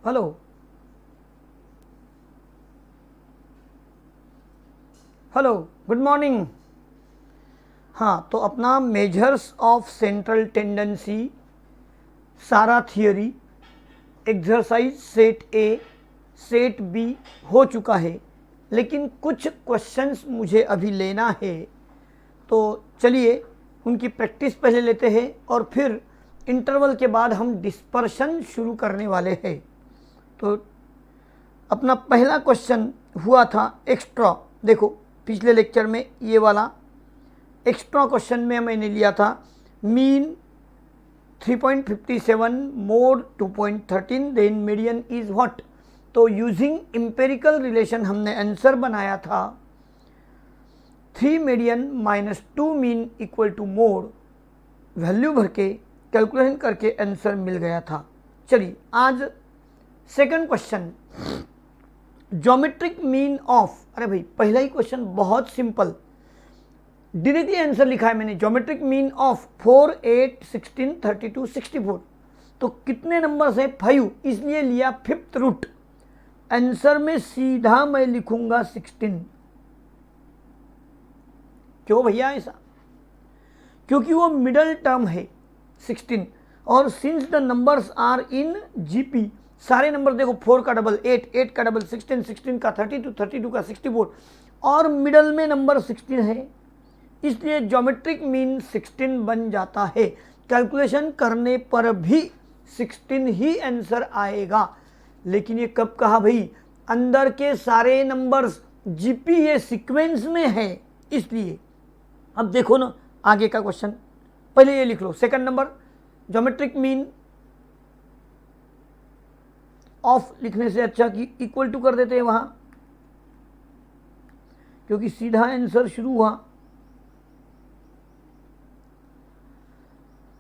Hello, hello, good morning. हाँ, तो अपना मेजर्स ऑफ सेंट्रल टेंडेंसी सारा theory exercise set A set B हो चुका है, लेकिन कुछ क्वेश्चंस मुझे अभी लेना है। तो चलिए उनकी प्रैक्टिस पहले लेते हैं और फिर इंटरवल के बाद हम डिस्पर्शन शुरू करने वाले हैं। तो अपना पहला क्वेश्चन हुआ था एक्स्ट्रा। देखो पिछले लेक्चर में ये वाला एक्स्ट्रा क्वेश्चन में मैंने लिया था mean 3.57 mode 2.13 then median is what. तो यूजिंग एम्पिरिकल रिलेशन हमने आंसर बनाया था 3 median minus 2 mean equal to mode, value भर के कैलकुलेशन करके आंसर मिल गया था। चलिए आज second question, geometric mean of. अरे भाई पहला ही क्वेश्चन बहुत सिंपल, डायरेक्टली आंसर लिखा है मैंने, ज्योमेट्रिक मीन ऑफ 4, 8, 16, 32, 64। तो कितने नंबर है? 5, इसलिए लिया फिफ्थ रूट। आंसर में सीधा मैं लिखूंगा 16। क्यों भैया ऐसा? क्योंकि वो मिडल टर्म है 16, और since the numbers are in GP, सारे नंबर देखो 4 का डबल 8, 8 का डबल 16, 16 का 32, 32 का 64, और मिडल में नंबर 16 है, इसलिए ज्योमेट्रिक मीन 16 बन जाता है। कैलकुलेशन करने पर भी 16 ही आंसर आएगा। लेकिन ये कब कहा भाई? अंदर के सारे नंबर्स जीपी ये सीक्वेंस में है, इसलिए। अब देखो ना आगे का क्वेश्चन, पहले ये लिख लो second number, geometric mean of लिखने से अच्छा कि इक्वल टू कर देते हैं वहां, क्योंकि सीधा आंसर शुरू हुआ।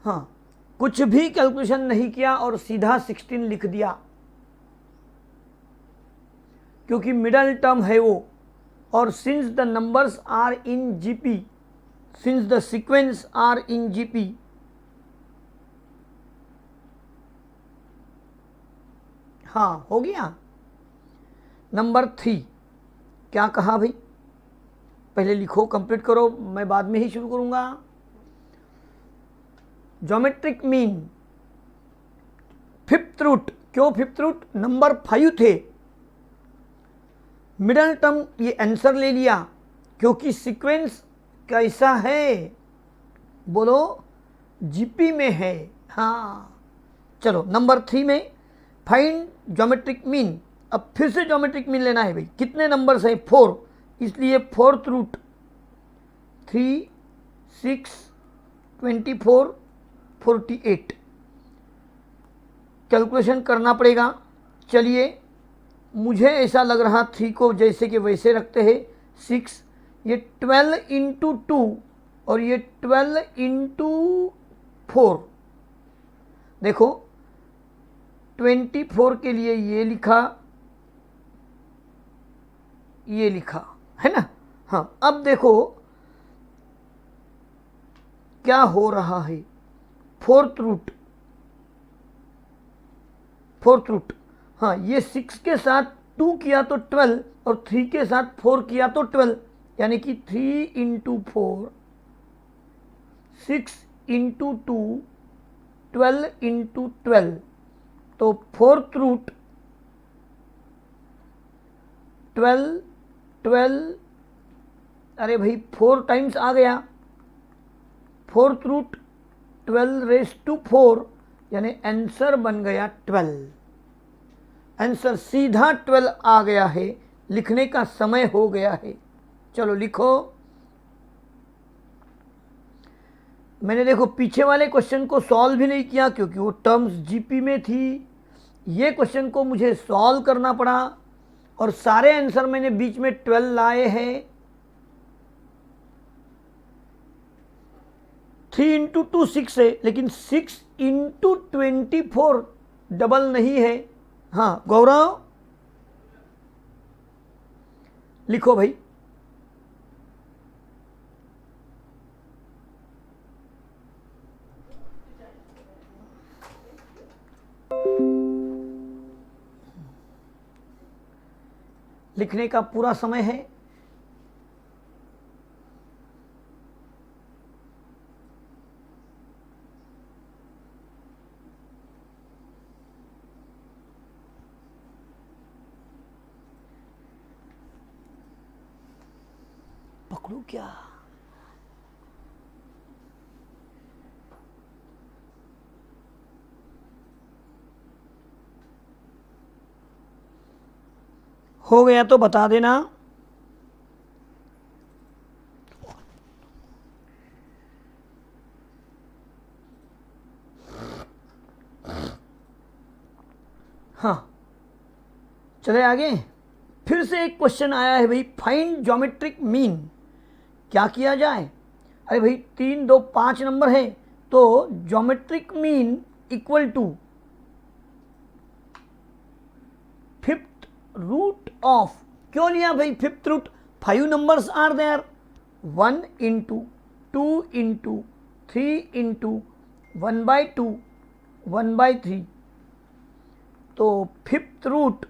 हाँ, कुछ भी कैलकुलेशन नहीं किया और सीधा 16 लिख दिया, क्योंकि मिडल टर्म है वो, और since the numbers are in GP, since the sequence are in GP, हाँ हो गया। नंबर 3 क्या कहा भाई? पहले लिखो, कंप्लीट करो, मैं बाद में ही शुरू करूंगा। Geometric mean fifth root. क्यों फिफ्थ रूट? नंबर 5 थे, मिडल टर्म ये आंसर ले लिया, क्योंकि सीक्वेंस कैसा है बोलो? जीपी में है। हाँ चलो नंबर 3 में फाइंड ज्योमेट्रिक मीन। अब फिर से ज्योमेट्रिक मीन लेना है भाई। कितने नंबर्स है? 4, इसलिए फोर्थ रूट 3, 6, 24, 48 कैलकुलेशन करना पड़ेगा। चलिए मुझे ऐसा लग रहा 3 को जैसे कि वैसे रखते हैं, 6, ये 12 इंटू 2 और ये 12 इंटू 4। देखो 24 के लिए ये लिखा, ये लिखा है ना। हाँ अब देखो क्या हो रहा है, फोर्थ रूट, फोर्थ रूट। हाँ ये 6 के साथ 2 किया तो 12 और 3 के साथ 4 किया तो 12, यानी कि 3 इंटू 4, 6 इंटू 2, 12 इंटू 12। तो फोर्थ रूट 12, 12, अरे भाई 4 टाइम्स आ गया, फोर्थ रूट 12 रेस टू 4, यानी आंसर बन गया 12। आंसर सीधा 12 आ गया है, लिखने का समय हो गया है। चलो लिखो। मैंने देखो पीछे वाले क्वेश्चन को सॉल्व भी नहीं किया, क्योंकि वो टर्म्स जीपी में थी। ये क्वेश्चन को मुझे सॉल्व करना पड़ा, और सारे आंसर मैंने बीच में 12 लाए हैं। 3 इंटू 2 6 है, लेकिन 6 इंटू 24 डबल नहीं है। हाँ गौरव लिखो भाई। लिखने का पूरा समय है। पकड़ू क्या? हो गया तो बता देना। हाँ, चले आगे। फिर से एक क्वेश्चन आया है भाई, फाइंड ज्योमेट्रिक मीन। क्या किया जाए? अरे भाई 3, 2, 5 नंबर है, तो geometric mean equal to fifth root of. क्यों लिया भाई fifth root? 5 numbers are there, 1 into 2 into 3 into 1/2 1/3। तो फिफ्थ रूट,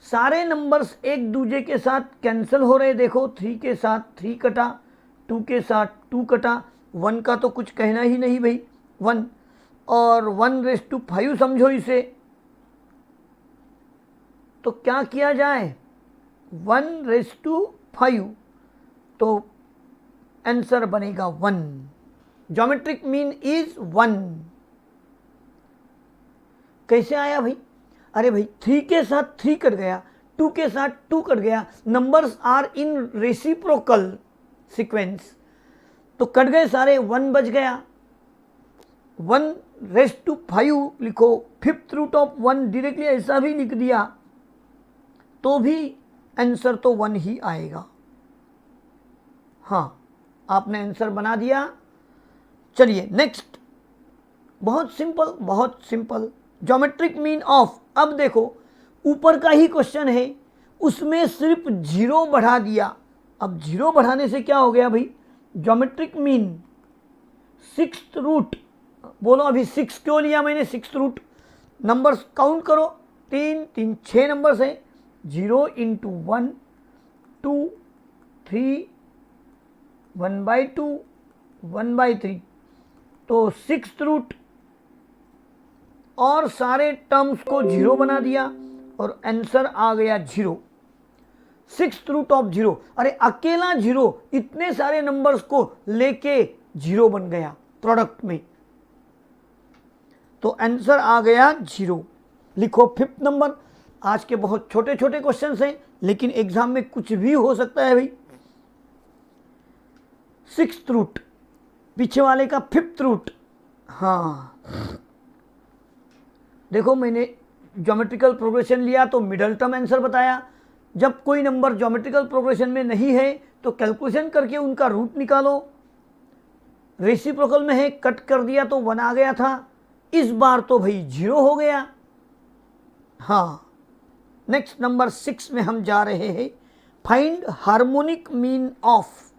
सारे नंबर्स एक दूसरे के साथ कैंसिल हो रहे। देखो 3 के साथ 3 कटा, 2 के साथ 2 कटा, 1 का तो कुछ कहना ही नहीं भाई, 1 और 1/5 समझो इसे। तो क्या किया जाए? 1/5, तो आंसर बनेगा 1। Geometric mean is 1। कैसे आया भाई? अरे भाई 3 के साथ 3 कट गया, 2 के साथ 2 कट गया, numbers are in reciprocal sequence, तो कट गए सारे, 1 बच गया। 1/5 लिखो, फिफ्थ रूट ऑफ 1 डायरेक्टली ऐसा भी लिख दिया तो भी आंसर तो 1 ही आएगा। हाँ, आपने आंसर बना दिया। चलिए नेक्स्ट, बहुत सिंपल, बहुत सिंपल। ज्योमेट्रिक मीन ऑफ, अब देखो ऊपर का ही क्वेश्चन है, उसमें सिर्फ 0 बढ़ा दिया। अब 0 बढ़ाने से क्या हो गया भाई? ज्योमेट्रिक मीन सिक्स्थ रूट, बोलो अभी 6 क्यों लिया मैंने? सिक्स्थ रूट, नंबर्स काउंट करो, 3 3 6 नंबर्स है, 0 इंटू 1 2 3 1/2 1/3, तो सिक्स्थ रूट और सारे टर्म्स को 0 बना दिया और आंसर आ गया 0, सिक्स्थ रूट ऑफ 0। अरे अकेला 0 इतने सारे नंबर्स को लेके 0 बन गया प्रोडक्ट में, तो आंसर आ गया 0। लिखो फिफ्थ नंबर। आज के बहुत छोटे छोटे क्वेश्चंस हैं, लेकिन एग्जाम में कुछ भी हो सकता है भाई। सिक्स्थ रूट, पीछे वाले का फिफ्थ रूट। हाँ देखो, मैंने ज्योमेट्रिकल प्रोग्रेशन लिया तो मिडल टर्म आंसर बताया। जब कोई नंबर ज्योमेट्रिकल प्रोग्रेशन में नहीं है तो कैलकुलेशन करके उनका रूट निकालो। रेसिप्रोकल में है, कट कर दिया तो 1 आ गया था, इस बार तो भाई 0 हो गया। हाँ, नेक्स्ट नंबर 6 में हम जा रहे हैं, find harmonic mean of.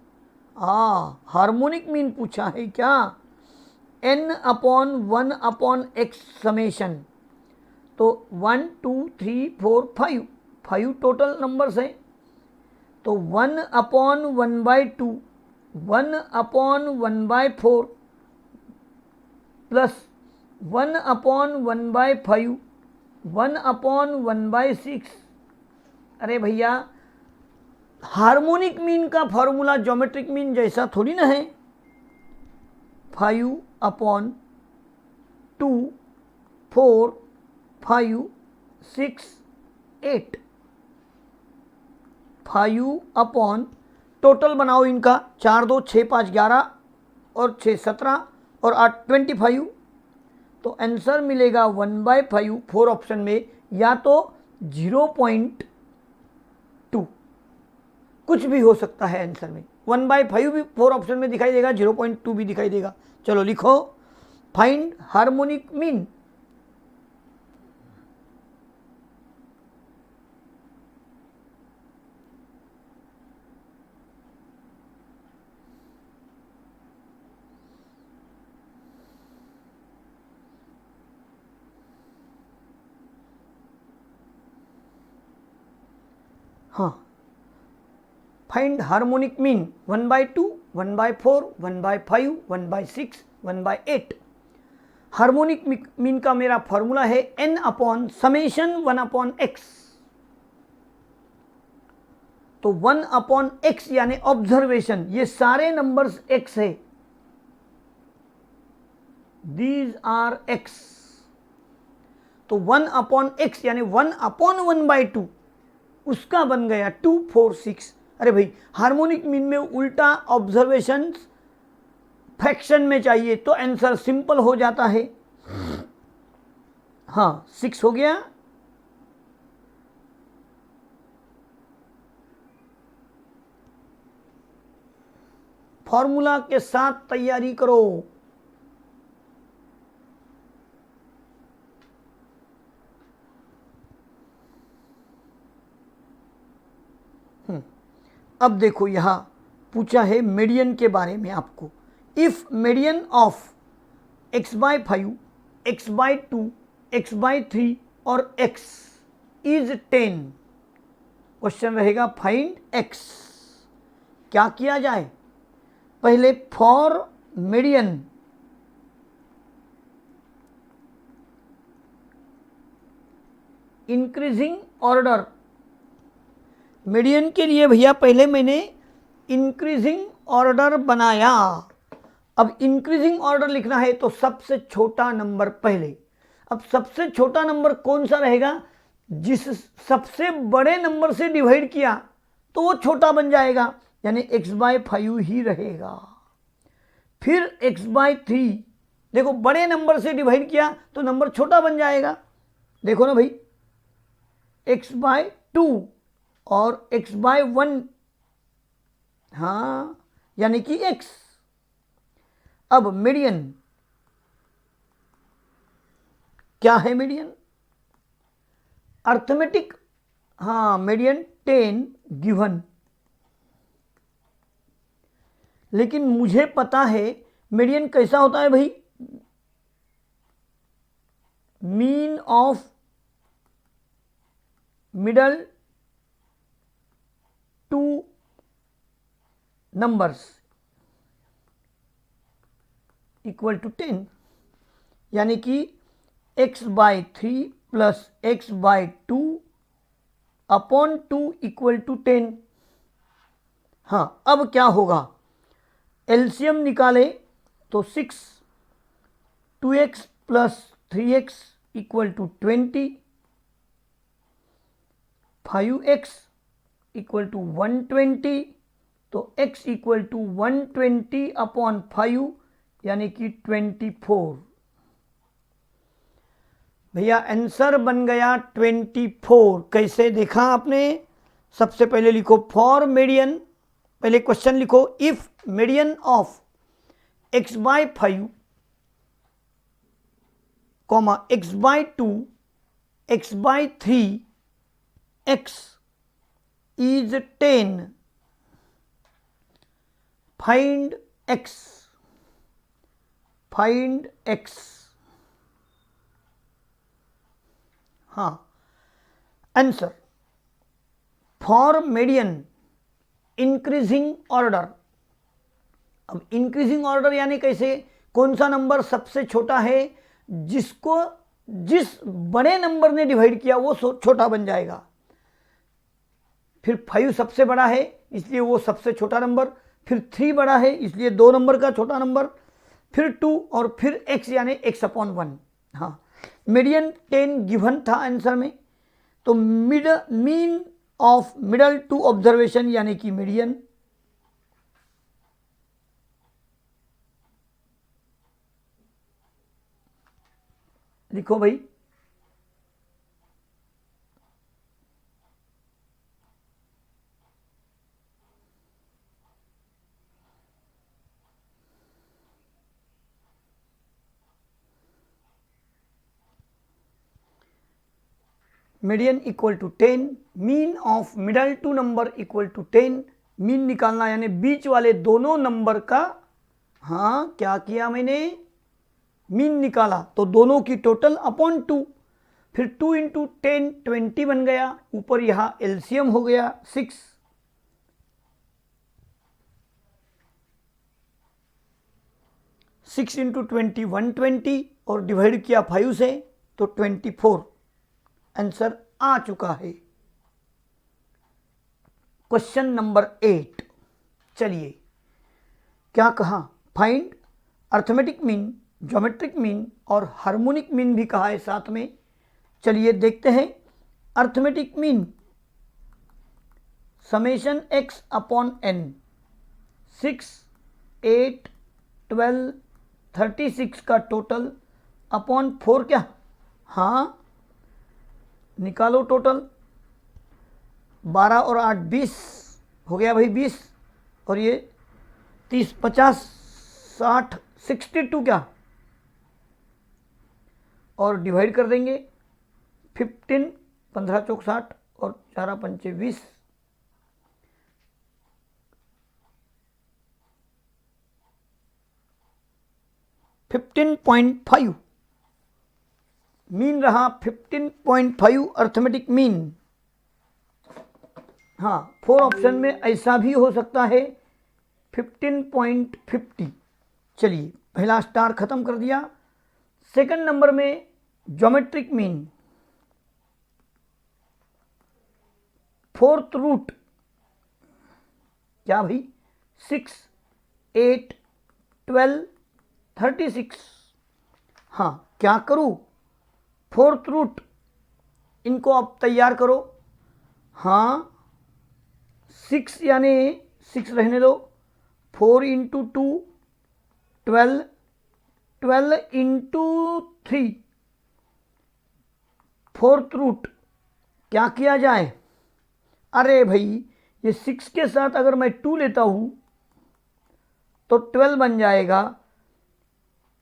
Harmonic mean पूछा है क्या? n/1/x समेशन, तो 1 2 3 4 5 टोटल नंबर्स हैं, तो 1/1/2 1/1/4 प्लस 1/1/5 1/1/6। अरे भैया, हार्मोनिक मीन का फॉर्मूला ज्योमेट्रिक मीन जैसा थोड़ी ना है। 5/2 4 5 6 8, 5 टोटल बनाओ इनका, 4 2 6 5 11 और 6 17 और 8 25, तो आंसर मिलेगा 1/5। 4 ऑप्शन में या तो 0.2, कुछ भी हो सकता है आंसर में। 1/5 भी 4 ऑप्शन में दिखाई देगा, 0.2 भी दिखाई देगा। चलो लिखो, फाइंड हार्मोनिक मीन। हाँ, find harmonic mean 1/2, 1/4, 1/5, 1/6, 1/8। Harmonic mean का मेरा फॉर्मूला है n अपॉन समेशन 1/x। तो 1/x यानी ऑब्जर्वेशन, ये सारे नंबर्स x है, दीज आर x। तो 1/x यानी 1/1/2 उसका बन गया 2, 4, 6। अरे भाई, हार्मोनिक मीन में उल्टा ऑब्जर्वेशन फ्रैक्शन में चाहिए तो आंसर सिंपल हो जाता है। हाँ, 6 हो गया। फॉर्मूला के साथ तैयारी करो। अब देखो, यहां पूछा है मीडियन के बारे में आपको। If median of x/5, x/2, x/3 और x इज 10, क्वेश्चन रहेगा फाइंड x। क्या किया जाए? पहले for median increasing order, median के लिए भैया पहले मैंने इंक्रीजिंग ऑर्डर बनाया। अब इंक्रीजिंग ऑर्डर लिखना है तो सबसे छोटा नंबर पहले। अब सबसे छोटा नंबर कौन सा रहेगा? जिस सबसे बड़े नंबर से डिवाइड किया तो वो छोटा बन जाएगा, यानी x/5 ही रहेगा। फिर x/3, देखो बड़े नंबर से डिवाइड किया तो नंबर छोटा बन जाएगा। देखो ना भाई, x/2 और x/1, हाँ, यानी कि x। अब मीडियन क्या है? मीडियन अर्थमेटिक, हाँ, मीडियन 10 गिवन। लेकिन मुझे पता है मीडियन कैसा होता है भाई? Mean of middle two numbers equal to 10, यानी कि x/3 plus x/2 upon 2 equal to 10। हाँ, अब क्या होगा? एलसीएम निकाले तो 6, 2x plus 3x equal to 20, 5x equal to 120। तो x इक्वल टू 120 अपॉन 5 यानी कि 24। भैया आंसर बन गया 24। कैसे देखा आपने? सबसे पहले लिखो फॉर मीडियन, पहले क्वेश्चन लिखो, if median of x/5, x/2, x/3, x is 10, find x, find x। हाँ, answer for median increasing order. अब इंक्रीजिंग ऑर्डर यानी कैसे? कौन सा नंबर सबसे छोटा है, जिसको जिस बड़े नंबर ने डिवाइड किया वो छोटा बन जाएगा। फिर 5 सबसे बड़ा है इसलिए वो सबसे छोटा नंबर, फिर 3 बड़ा है इसलिए 2 नंबर का छोटा नंबर, फिर 2 और फिर x यानी x/1। हाँ, मीडियन 10 गिवन था आंसर में। तो mean of middle two observation यानी कि मीडियन। लिखो भाई, median equal to 10, mean of middle two number equal to 10। Mean निकालना यानी बीच वाले दोनों नंबर का, हाँ, क्या किया मैंने? मीन निकाला तो दोनों की टोटल अपॉन 2। फिर 2 इंटू 10 20 बन गया, ऊपर यहाँ एलसीएम हो गया 6, 6 इंटू 20 120 और डिवाइड किया 5 से तो 24 आंसर आ चुका है। क्वेश्चन नंबर 8, चलिए क्या कहा, find arithmetic mean, geometric mean और हार्मोनिक मीन भी कहा है साथ में। चलिए देखते हैं arithmetic mean, summation x upon n, 6 8 12 36 का टोटल अपॉन 4 क्या, हाँ निकालो टोटल, 12 और 8 20 हो गया भाई 20, और ये 30 50 60 62 क्या, और डिवाइड कर देंगे 15 15 चौक 60 और 4 पंचे 20, $15.5 मीन रहा 15.5 अर्थमेटिक मीन। हाँ 4 ऑप्शन में ऐसा भी हो सकता है 15.50। चलिए पहला स्टार खत्म कर दिया। सेकंड नंबर में ज्योमेट्रिक मीन, फोर्थ रूट क्या भाई, 6 8 12 36, हाँ क्या करूँ, फोर्थ रूट इनको आप तैयार करो, हाँ 6 यानी 6 रहने दो, 4 इंटू 2 12, 12 इंटू 3, फोर्थ रूट क्या किया जाए, अरे भाई ये 6 के साथ अगर मैं 2 लेता हूँ तो 12 बन जाएगा,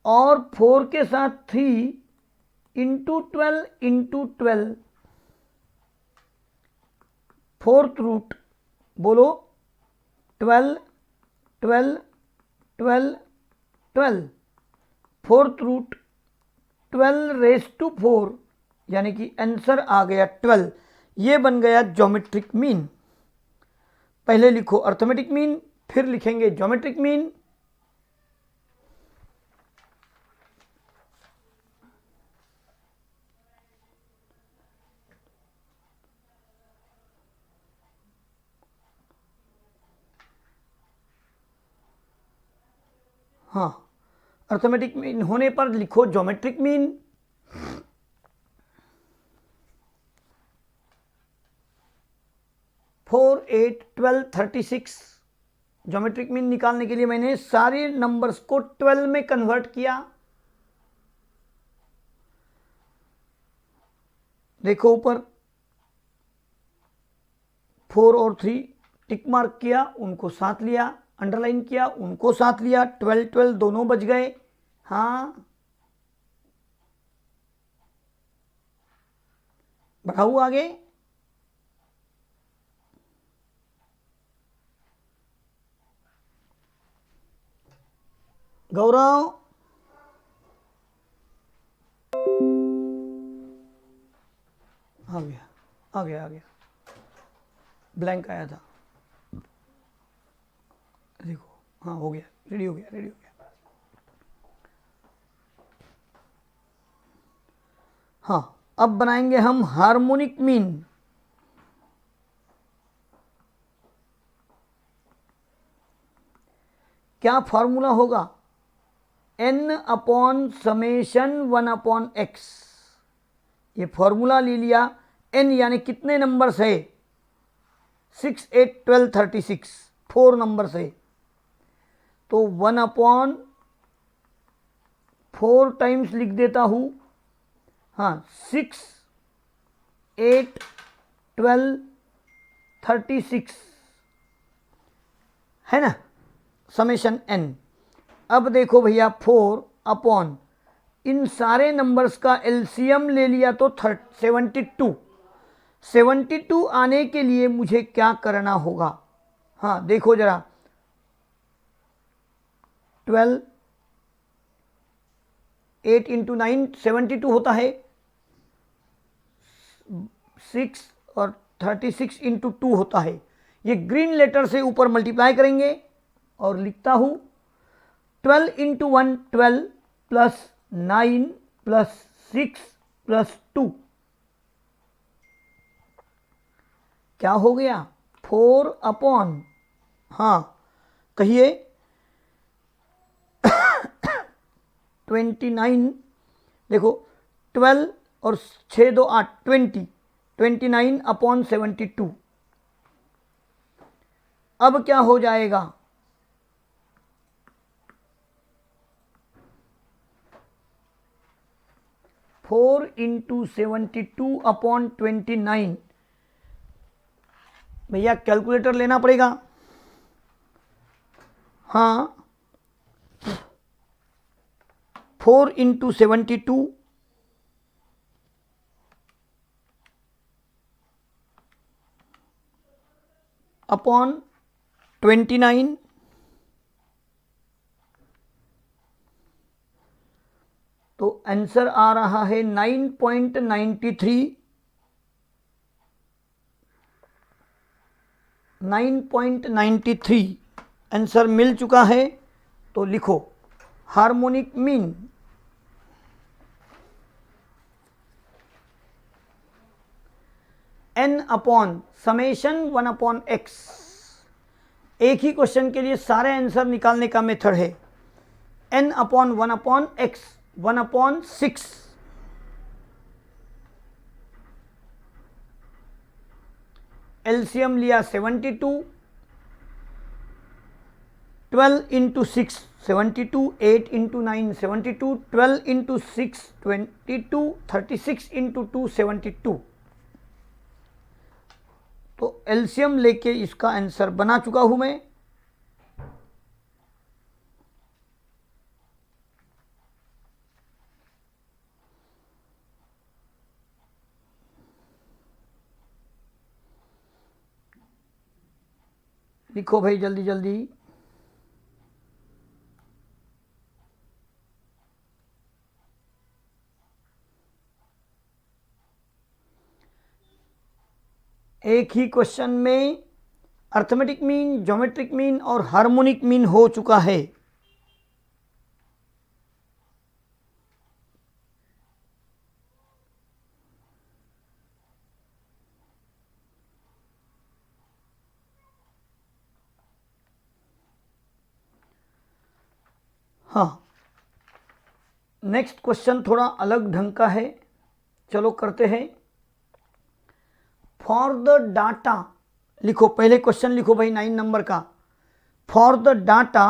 और 4 के साथ 3 इंटू 12 इंटू 12, फोर्थ रूट बोलो 12 12 12 12, फोर्थ रूट 12 रेज टू 4, यानी कि आंसर आ गया 12। ये बन गया ज्योमेट्रिक मीन। पहले लिखो अर्थमेटिक मीन, फिर लिखेंगे ज्योमेट्रिक मीन। हाँ अर्थमेटिक मीन होने पर लिखो geometric mean. Four 8 12 36, geometric mean निकालने के लिए मैंने सारे नंबर्स को 12 में कन्वर्ट किया। देखो ऊपर 4 और 3 टिक मार्क किया, उनको साथ लिया, अंडरलाइन किया, उनको साथ लिया, 12 12 दोनों बच गए। हाँ बढ़ाऊ आगे, गौरव आ गया आ गया आ गया, ब्लैंक आया था, देखो हाँ हो गया, रेडी हो गया रेडी हो गया। हाँ अब बनाएंगे हम हार्मोनिक मीन। क्या फॉर्मूला होगा, n upon summation 1 upon x, ये फॉर्मूला ले लिया। n यानी कितने नंबर से, 6 8 12 36, 4 नंबर से, तो 1 अपॉन 4 टाइम्स लिख देता हूँ। हाँ 6 8 12 36 है ना, समेशन n। अब देखो भैया 4 अपॉन इन सारे नंबर्स का एलसीएम ले लिया तो 72। 72 आने के लिए मुझे क्या करना होगा, हाँ देखो जरा, 12 8 इंटू 9 72 होता है, 6 और 36 इंटू 2 होता है। ये ग्रीन लेटर से ऊपर मल्टीप्लाई करेंगे और लिखता हूँ 12 इंटू 1 12 प्लस 9 प्लस 6 प्लस 2 क्या हो गया 4 अपॉन, हाँ कहिए 29, देखो 12 और 6 2 8 20, 29 अपॉन 72। अब क्या हो जाएगा 4 इंटू 72 अपॉन 29। भैया कैलकुलेटर लेना पड़ेगा, हाँ 4 इंटू 72 अपॉन 29, तो आंसर आ रहा है 9.93, 9.93 आंसर मिल चुका है। तो लिखो harmonic mean n upon summation 1 upon x. एक ही क्वेश्चन के लिए सारे आंसर निकालने का मेथड है n upon 1 upon x, 1 upon 6, LCM लिया 72, 12 इंटू 6 72, 8 इंटू 9 72, 12 इंटू 6 22, 36 इंटू 2 72। तो एलसीएम लेके इसका आंसर बना चुका हूं मैं। लिखो भाई जल्दी जल्दी। एक ही क्वेश्चन में अर्थमेटिक मीन, ज्योमेट्रिक मीन और हार्मोनिक मीन हो चुका है। हाँ, नेक्स्ट क्वेश्चन थोड़ा अलग ढंग का है, चलो करते हैं। फॉर द डाटा, लिखो पहले क्वेश्चन लिखो भाई 9 नंबर का। For the data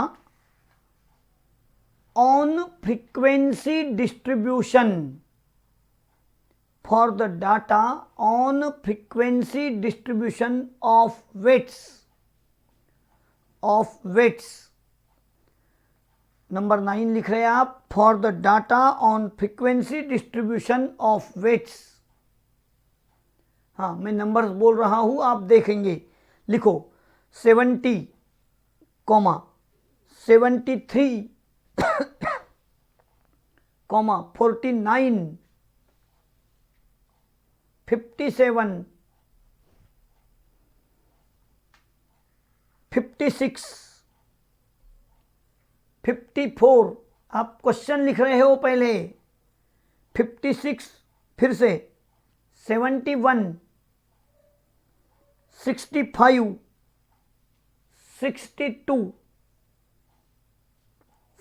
on frequency distribution, for the data on frequency distribution of weights, number 9 लिख रहे हैं आप। For the data on frequency distribution of weights, हाँ मैं नंबर्स बोल रहा हूं आप देखेंगे। लिखो 70, 73, 49, 57, 56, 54। आप क्वेश्चन लिख रहे हो पहले। 56, फिर से 71, 65, 62,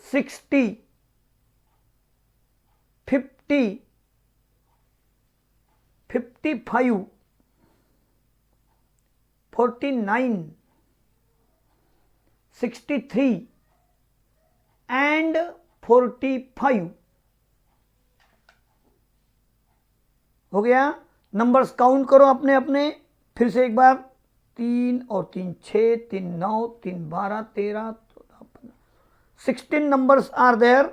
60, 50, 55, 49, 63 एंड 45 हो गया। नंबर्स काउंट करो अपने अपने फिर से एक बार। 3 और 3 6, 3 9, 3 12, 13, 14, 15, 16 numbers are there.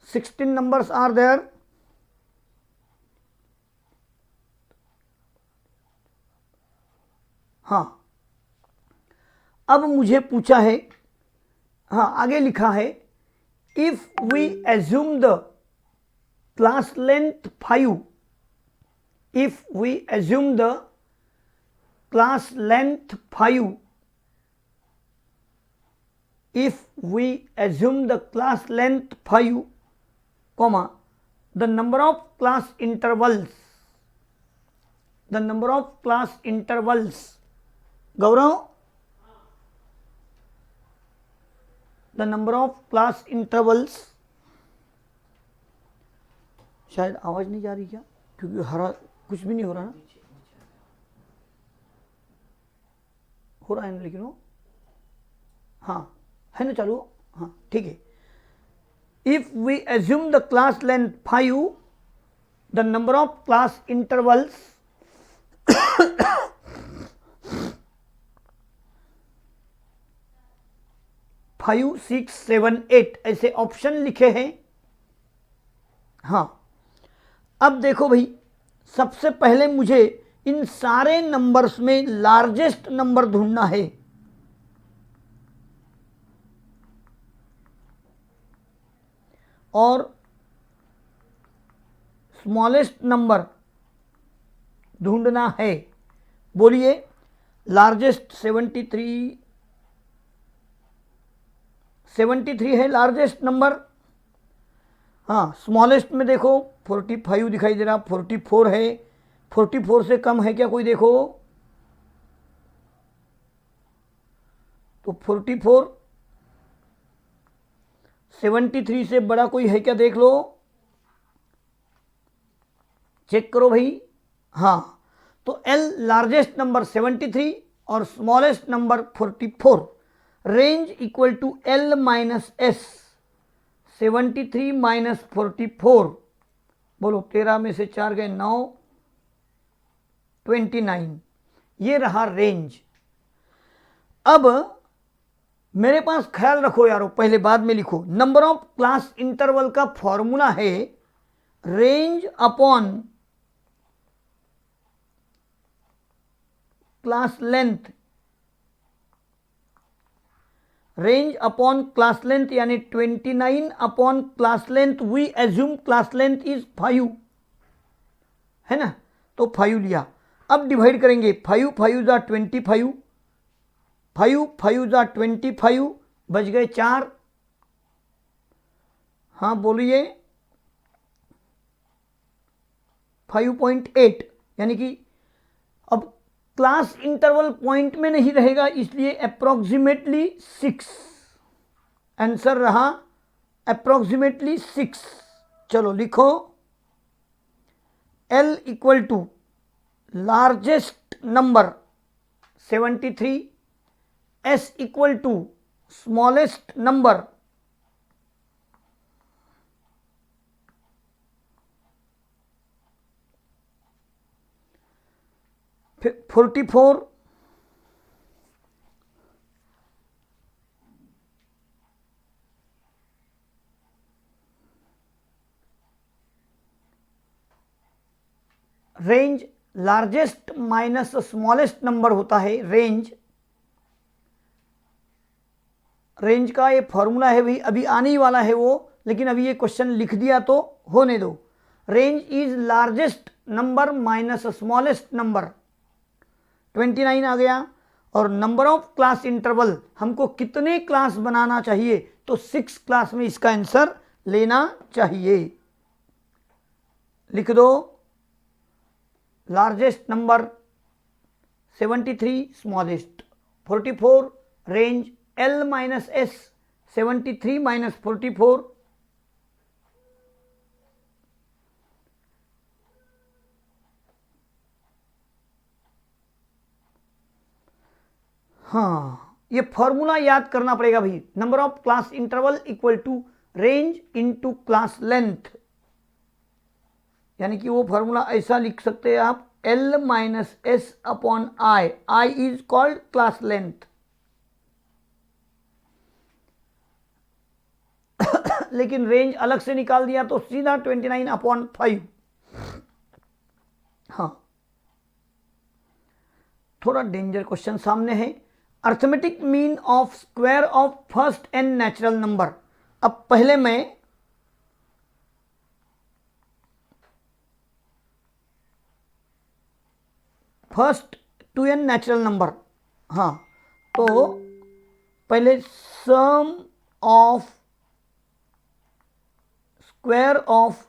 16 numbers are there. हाँ, अब मुझे पूछा है, हाँ आगे लिखा है, if we assume the class length 5 if we assume the class length 5, if we assume the class length 5, comma, the number of class intervals, the number of class intervals, Gaurav, the number of class intervals, शायद आवाज नहीं जा रही क्या, क्योंकि हरा कुछ भी नहीं हो रहा ना, हो रहा है ना, लेकिन वो हाँ है ना, चालू, हाँ ठीक है. If we assume the class length 5, the number of class intervals 5, 6, 7, 8 ऐसे ऑप्शन लिखे हैं. हाँ, अब देखो भाई, सबसे पहले मुझे इन सारे नंबर्स में लार्जेस्ट नंबर ढूंढना है. और स्मॉलेस्ट नंबर ढूंढना है. बोलिए, लार्जेस्ट 73 है लार्जेस्ट नंबर. हाँ, स्मॉलेस्ट में देखो 45 दिखाई दे रहा, 44 है. 44 से कम है क्या कोई, देखो तो 44. 73 से बड़ा कोई है क्या, देख लो, चेक करो भाई. हाँ, तो एल लार्जेस्ट नंबर 73 और smallest number 44. Range equal to L minus S. 73 minus 44, बोलो 13 में से 4 गए 9, 29. ये रहा रेंज. अब मेरे पास ख्याल रखो यारो, पहले बाद में लिखो. नंबर ऑफ क्लास इंटरवल का फॉर्मूला है range upon class length. Range upon class length यानी 29 upon class length. We assume class length is 5, है ना, तो 5 लिया. अब डिवाइड करेंगे. 5 5 जा 25, 5 5 जा 25, बच गए 4. हाँ बोलिए, 5.8, यानी कि अब क्लास इंटरवल पॉइंट में नहीं रहेगा, इसलिए अप्रोक्सीमेटली 6. आंसर रहा अप्रोक्सीमेटली 6. चलो लिखो, L equal to largest number 73, S equal to smallest number 44. Range largest minus smallest number होता है रेंज. रेंज का ये फॉर्मूला है भाई, अभी आने ही वाला है वो, लेकिन अभी ये क्वेश्चन लिख दिया तो होने दो. Range is largest number minus smallest number. 29 आ गया. और नंबर ऑफ क्लास इंटरवल, हमको कितने क्लास बनाना चाहिए, तो 6 क्लास में इसका आंसर लेना चाहिए. लिख दो, largest number 73, smallest 44, range L minus S. 73 minus 44, हाँ ये फॉर्मूला याद करना पड़ेगा भाई. Number of class interval equal to range into class length, यानी कि वो फॉर्मूला ऐसा लिख सकते हैं आप, L minus S upon I. I is called class length. लेकिन रेंज अलग से निकाल दिया तो सीधा 29 अपॉन 5. हाँ, थोड़ा डेंजर क्वेश्चन सामने है. Arithmetic mean of square of first n natural number. अब पहले मैं first two n natural number. हाँ, तो पहले sum of square of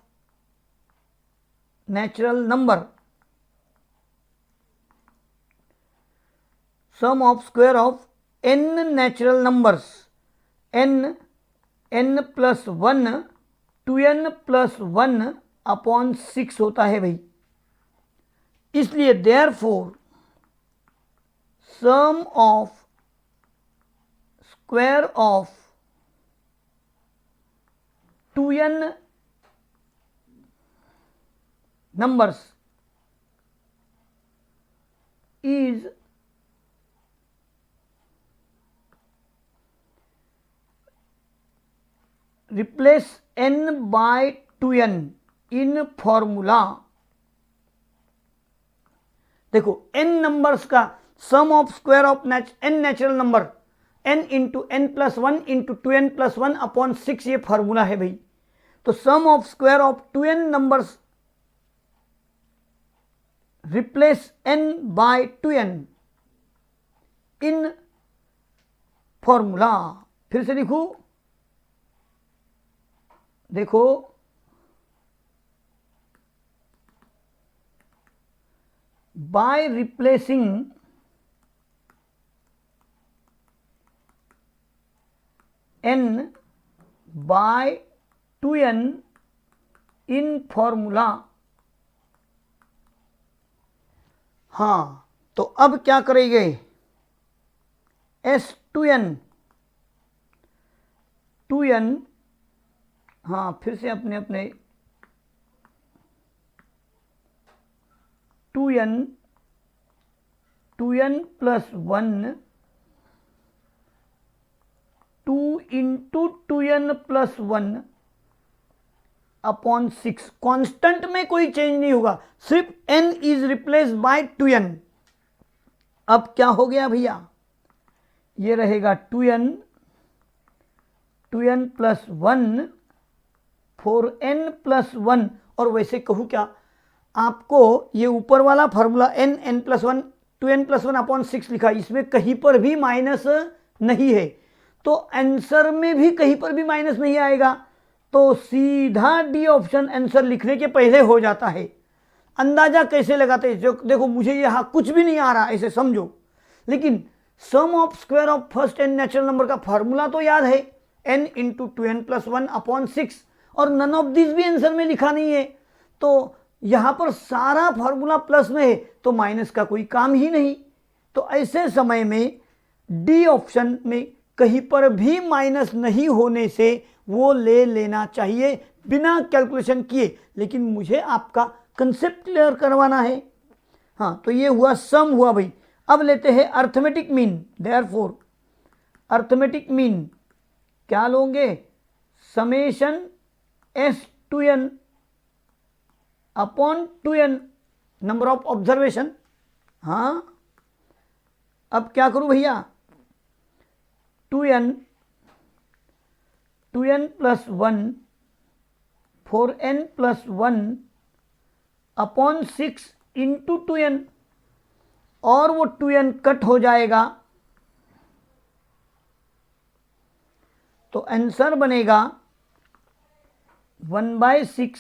natural number, sum of square of n natural numbers, n plus one, 2n plus one upon 6 होता है भाई। इसलिए therefore sum of square of 2n numbers is replace n by 2n in formula. देखो n numbers का sum of square of n natural number, n into n plus one into 2n plus one upon 6 ये formula है भाई। तो sum of square of 2n numbers replace n by 2n in formula. फिर से लिखूं, देखो by replacing n by 2n in formula. हाँ, तो अब क्या करेंगे, S2n 2n, हाँ फिर से अपने 2n plus one, 2 into 2n plus one upon 6। Constant में कोई चेंज नहीं होगा, सिर्फ n is replace by 2n। अब क्या हो गया भैया, ये रहेगा 2n plus one, 4n plus one. और वैसे कहूँ क्या, आपको ये ऊपर वाला formula n plus one, 2n plus one upon 6 लिखा, इसमें कहीं पर भी माइनस नहीं है, तो आंसर में भी कहीं पर भी माइनस नहीं आएगा। तो सीधा डी ऑप्शन आंसर लिखने के पहले हो जाता है। अंदाजा कैसे लगाते हैं, जो देखो मुझे यहाँ कुछ भी नहीं आ रहा ऐसे समझो, लेकिन sum of square of first n natural number का फॉर्मूला तो याद है, n into 2n plus one upon 6, और नन ऑफ दिस भी आंसर में लिखा नहीं है। तो यहाँ पर सारा फॉर्मूला प्लस में है, तो माइनस का कोई काम ही नहीं। तो ऐसे समय में डी ऑप्शन में कहीं पर भी माइनस नहीं होने से वो ले लेना चाहिए बिना कैलकुलेशन किए। लेकिन मुझे आपका कंसेप्ट क्लियर करवाना है। हाँ, तो ये हुआ सम हुआ भाई। अब लेते हैं arithmetic mean. Therefore arithmetic mean क्या लोगे, summation S2n upon 2n number of observation. हाँ, अब क्या करूं भैया, 2n plus one, 4n plus one upon 6 into 2n, और वो 2n कट हो जाएगा, तो आंसर बनेगा 1/6।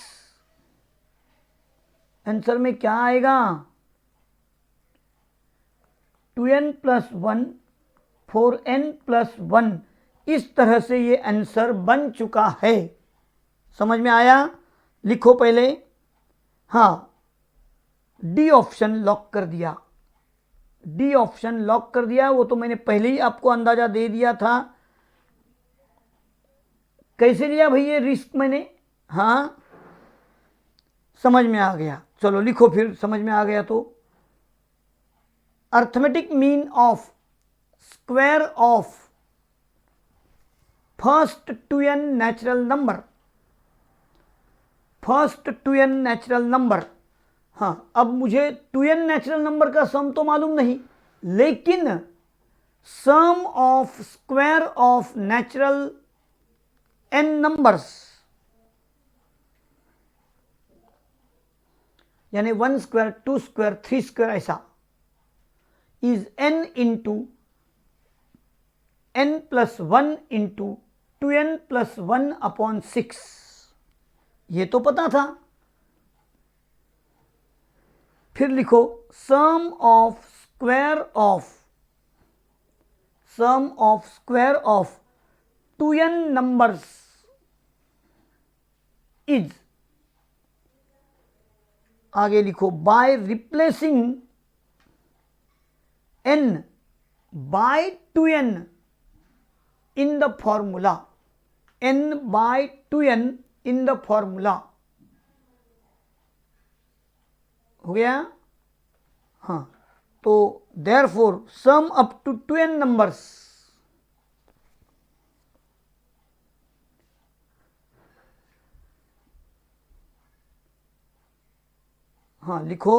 आंसर में क्या आएगा, 2n plus one, 4n plus one. इस तरह से ये आंसर बन चुका है। समझ में आया, लिखो पहले। हाँ, डी ऑप्शन लॉक कर दिया, डी ऑप्शन लॉक कर दिया। वो तो मैंने पहले ही आपको अंदाजा दे दिया था। कैसे लिया भाई ये रिस्क मैंने, हाँ समझ में आ गया। चलो लिखो फिर, समझ में आ गया तो arithmetic mean of square of first 2n natural number, first 2n natural number. हाँ, अब मुझे 2n नेचुरल नंबर का सम तो मालूम नहीं, लेकिन sum of square of natural n numbers, यानी 1 स्क्वायर, 2 स्क्वायर, 3 स्क्वायर, ऐसा is n into n plus 1 into 2n plus 1 upon 6। ये तो पता था। फिर लिखो sum of square of 2n numbers is, आगे लिखो by replacing n by 2n in the formula, n by 2n in the formula. हो गया? हाँ, तो therefore sum up to 2n numbers, हाँ लिखो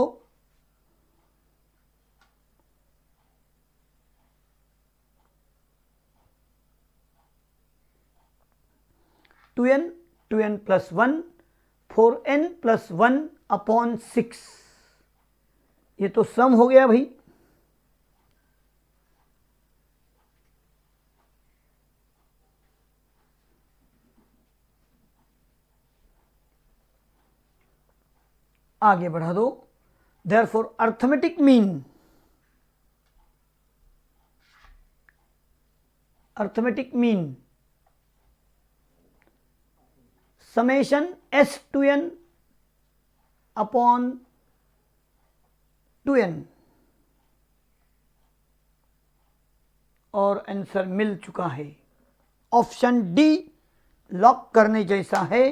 2n, 2n plus 1, 4n plus 1 upon 6। ये तो सम हो गया भाई। आगे बढ़ा दो। Therefore arithmetic mean summation s2n upon 2n, और आंसर मिल चुका है। ऑप्शन डी लॉक करने जैसा है।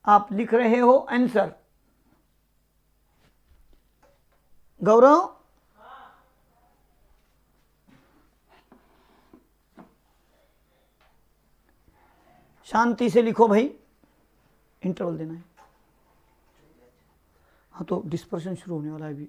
आप लिख रहे हो आंसर। गौरव, शांति से लिखो भाई, इंटरवल देना है। हाँ, तो डिस्पर्शन शुरू होने वाला है अभी।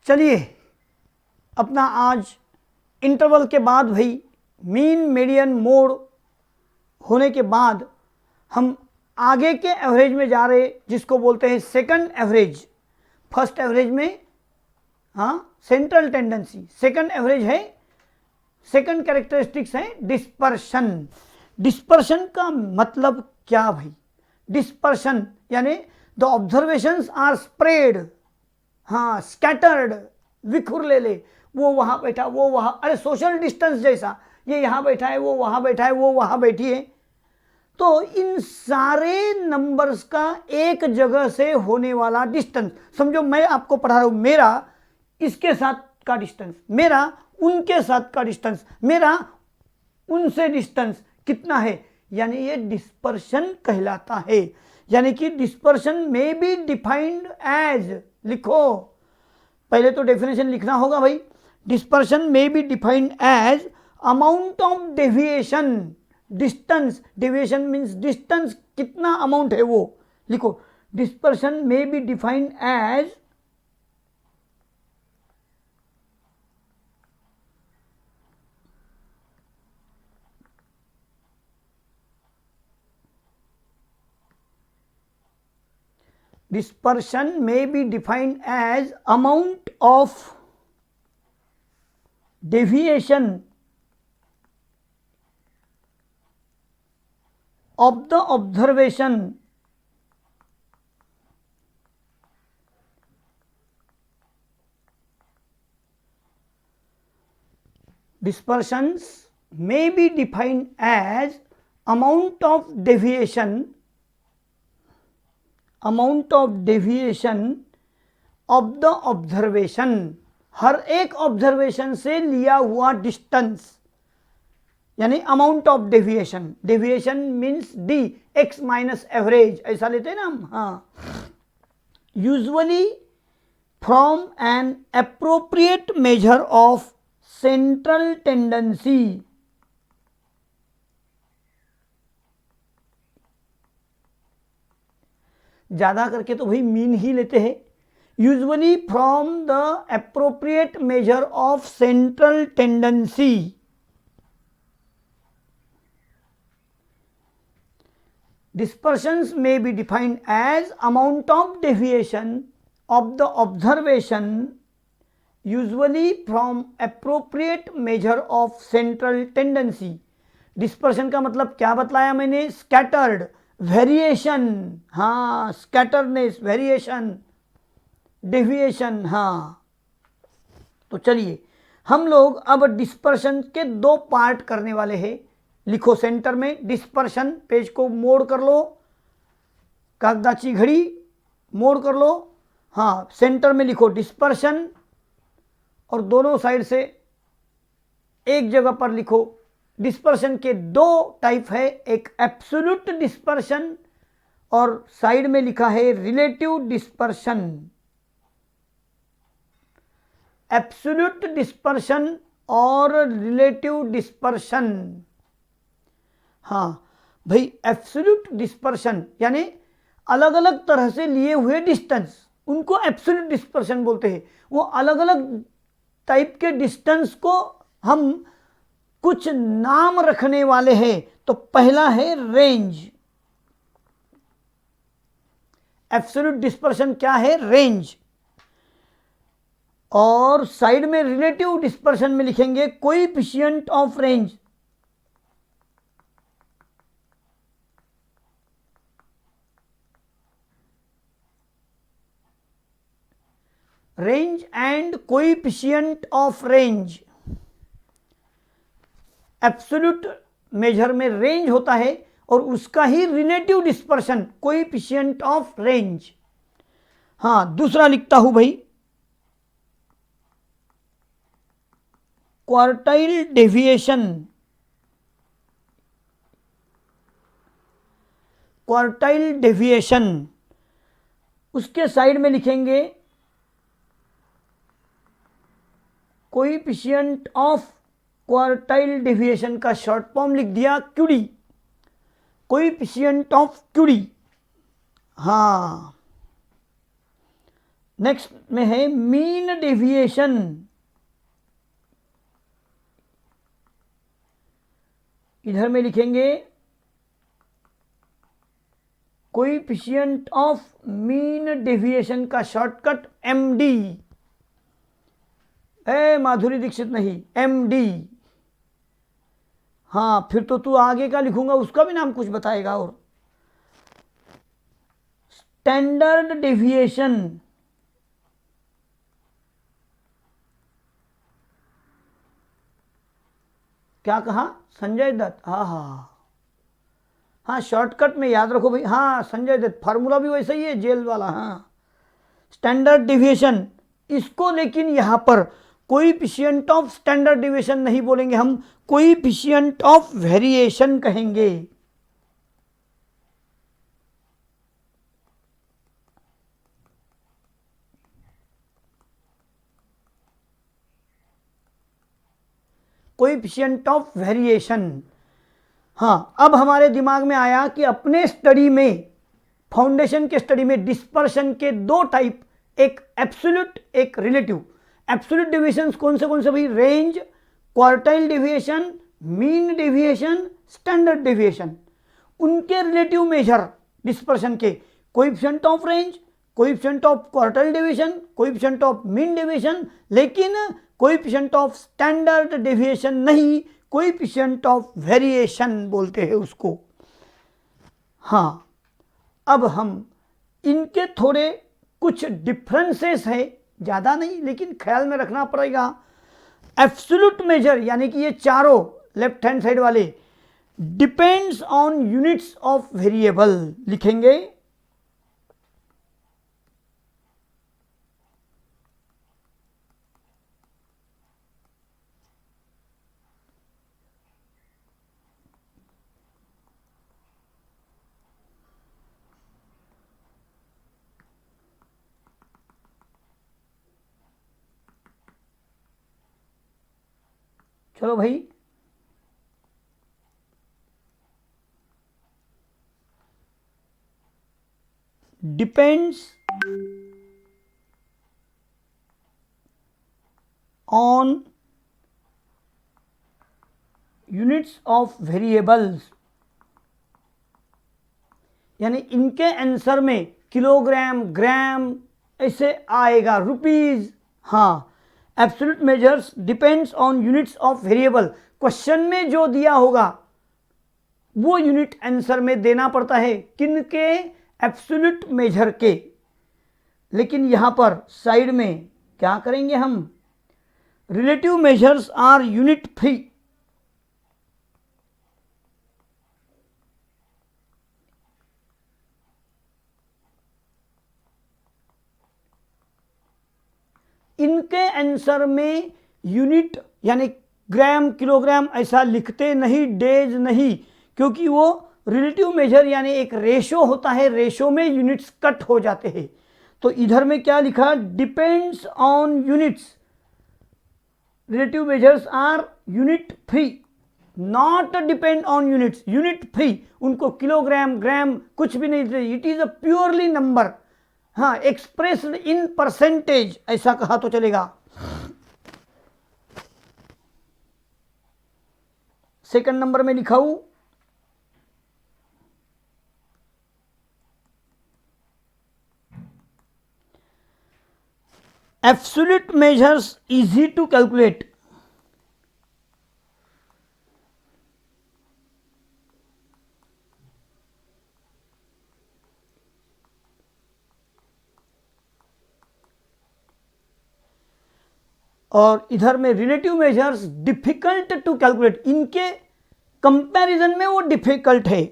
चलिए अपना आज इंटरवल के बाद भाई मीन मीडियन मोड होने के बाद हम आगे के एवरेज में जा रहे, जिसको बोलते हैं सेकंड एवरेज। फर्स्ट एवरेज में सेंट्रल टेंडेंसी, सेकंड एवरेज है, सेकंड कैरेक्टरिस्टिक्स है डिस्पर्शन। डिस्पर्शन का मतलब क्या भाई? डिस्पर्शन यानी the observations are spread, scattered, विखुर ले, वो वहाँ बैठा, वो वहाँ, अरे सोशल डिस्टेंस जैसा, ये यहाँ बैठा है, वो वहाँ बैठा है, वो वहाँ बैठी है। तो इन सारे नंबर्स का एक जगह से होने वाला डिस्टेंस, समझो मैं आपको पढ़ा रहा हूँ, मेरा इसके साथ का डिस्टेंस, मेरा उनके साथ का डिस्टेंस, मेरा उनसे डिस्टेंस कितना है, यानी ये डिस्पर्शन कहलाता है। यानी कि dispersion may be defined as, लिखो पहले तो डेफिनेशन लिखना होगा भाई। Dispersion may be defined as amount of deviation, distance, deviation means distance, कितना अमाउंट है वो, लिखो। Dispersion may be defined as dispersion may be defined as amount of deviation of the observation dispersions may be defined as amount of deviation of the observation, हर एक observation से लिया हुआ distance, यानी amount of deviation. Deviation means D, x minus average, ऐसा लेते हैं ना हम। Usually from N appropriate measure of central tendency, ज्यादा करके तो भाई मीन ही लेते हैं। Usually from the appropriate measure of central tendency, dispersions may be defined as amount of deviation of the observation usually from appropriate measure of central tendency। dispersion का मतलब क्या बतलाया मैंने? scattered, variation, scatterness, variation, deviation. तो चलिए हम लोग अब डिस्पर्शन के दो पार्ट करने वाले हैं। लिखो सेंटर में डिस्पर्शन, पेज को मोड़ कर लो, कागदाची घड़ी मोड़ कर लो, सेंटर में लिखो डिस्पर्शन, और दोनों साइड से एक जगह पर लिखो। डिस्पर्शन के दो टाइप है, एक एब्सोल्यूट डिस्पर्शन और साइड में लिखा है रिलेटिव डिस्पर्शन। एब्सोल्यूट डिस्पर्शन और रिलेटिव डिस्पर्शन। भाई एब्सोल्यूट डिस्पर्शन यानी अलग अलग तरह से लिए हुए डिस्टेंस, उनको एब्सोल्यूट डिस्पर्शन बोलते हैं। वो अलग अलग टाइप के डिस्टेंस को हम कुछ नाम रखने वाले हैं। तो पहला है रेंज। एब्सोल्यूट डिस्पर्शन क्या है? रेंज। और साइड में रिलेटिव डिस्पर्शन में लिखेंगे coefficient of range. Range and coefficient of range. Absolute measure में रेंज होता है और उसका ही relative dispersion coefficient of range. दूसरा लिखता हूं भाई क्वार्टाइल डेविएशन। क्वार्टाइल डेविएशन उसके साइड में लिखेंगे कोएफिशिएंट ऑफ क्वार्टाइल डेविएशन का शॉर्ट फॉर्म लिख दिया QD, coefficient of QD. Next में है मीन डेविएशन। इधर में लिखेंगे कोएफिशिएंट ऑफ मीन डेविएशन का शॉर्टकट एमडी। माधुरी दीक्षित नहीं, एमडी। हाँ, फिर तो तू आगे का लिखूंगा उसका भी नाम कुछ बताएगा। और स्टैंडर्ड डेविएशन, क्या कहा संजय दत्त? हाँ, शॉर्टकट में याद रखो भाई। हाँ, संजय दत्त, फार्मूला भी वैसा ही है जेल वाला। हाँ, स्टैंडर्ड डेविएशन इसको, लेकिन यहां पर कोएफिशिएंट ऑफ स्टैंडर्ड डेविएशन नहीं बोलेंगे, हम कोएफिशिएंट ऑफ वेरिएशन कहेंगे। Coefficient of variation. हाँ, अब हमारे दिमाग में आया कि अपने स्टडी में, फाउंडेशन के स्टडी में डिस्पर्शन के दो टाइप, एक एब्सोल्यूट, एक रिलेटिव। एब्सोल्यूट डेविएशंस कौन से भाई? Range, quartile deviation, mean deviation, standard deviation. उनके रिलेटिव मेजर डिस्पर्शन के coefficient of range, coefficient of quartile deviation, coefficient of mean deviation, लेकिन कोएफिशिएंट ऑफ स्टैंडर्ड डेविएशन नहीं, कोएफिशिएंट ऑफ वेरिएशन बोलते हैं उसको। हाँ, अब हम इनके थोड़े कुछ डिफरेंसेस है, ज़्यादा नहीं लेकिन ख्याल में रखना पड़ेगा। एब्सोल्यूट मेजर यानी कि ये चारों लेफ्ट हैंड साइड वाले depends on units of variable लिखेंगे। चलो भाई, depends on units of variables, यानी इनके आंसर में किलोग्राम, ग्राम ऐसे आएगा, रुपीज। हाँ, absolute measures depends on units of variable. Question में जो दिया होगा वो यूनिट आंसर में देना पड़ता है, किनके? एब्सोल्यूट मेजर के। लेकिन यहां पर साइड में क्या करेंगे हम? Relative measures are unit free. इनके आंसर में यूनिट यानी ग्राम, किलोग्राम ऐसा लिखते नहीं, डेज नहीं, क्योंकि वो रिलेटिव मेजर यानी एक रेशो होता है, रेशो में यूनिट्स कट हो जाते हैं। तो इधर में क्या लिखा? Depends on units, relative measures are unit free, not depend on units, unit free. उनको किलोग्राम, ग्राम कुछ भी नहीं, it is a purely number. हाँ, एक्सप्रेस्ड इन परसेंटेज ऐसा कहा तो चलेगा। सेकंड नंबर में लिखा हूं absolute measures easy to calculate. और इधर में relative measures difficult to calculate, इनके कंपैरिजन में वो डिफिकल्ट है।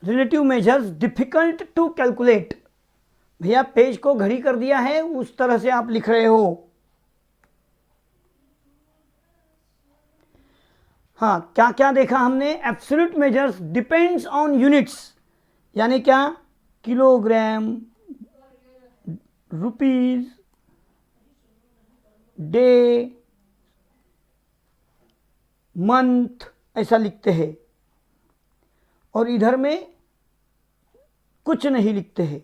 Relative measures difficult to calculate. भैया पेज को घड़ी कर दिया है, उस तरह से आप लिख रहे हो। हाँ, क्या क्या देखा हमने? Absolute measures depends on units, यानी क्या, किलोग्राम, रुपीज, डे, मंथ ऐसा लिखते हैं, और इधर में कुछ नहीं लिखते हैं।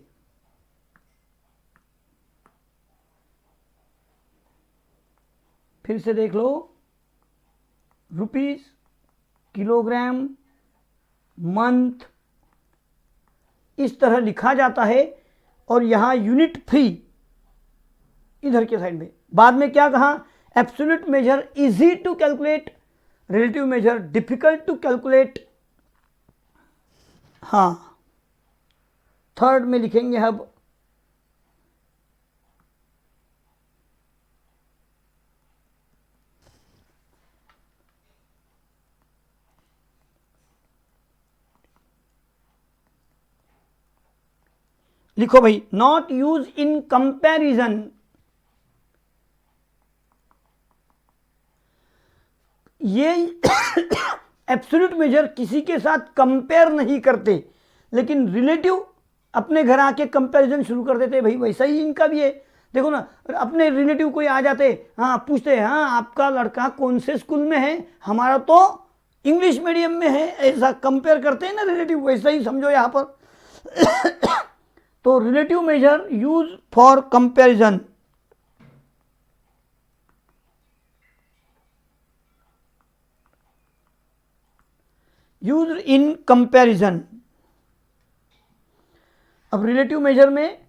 फिर से देख लो, रुपीज, किलोग्राम, मंथ इस तरह लिखा जाता है, और यहां यूनिट फ्री इधर के साइड में। बाद में क्या कहा, absolute measure easy to calculate, relative measure difficult to calculate. हाँ, थर्ड में लिखेंगे अब लिखो भाई, नॉट यूज इन कंपैरिजन। ये एब्सोल्यूट मेजर किसी के साथ कंपेयर नहीं करते, लेकिन रिलेटिव अपने घर आके कंपैरिजन शुरू कर देते। भाई वैसा ही इनका भी है। देखो ना, अपने रिलेटिव कोई आ जाते, हाँ पूछते, हाँ आपका लड़का कौन से स्कूल में है, हमारा तो इंग्लिश मीडियम में है, ऐसा कंपेयर करते हैं ना रिलेटिव, वैसा ही समझो यहाँ पर। तो relative major use for comparison. Use in comparison. अब रिलेटिव मेजर में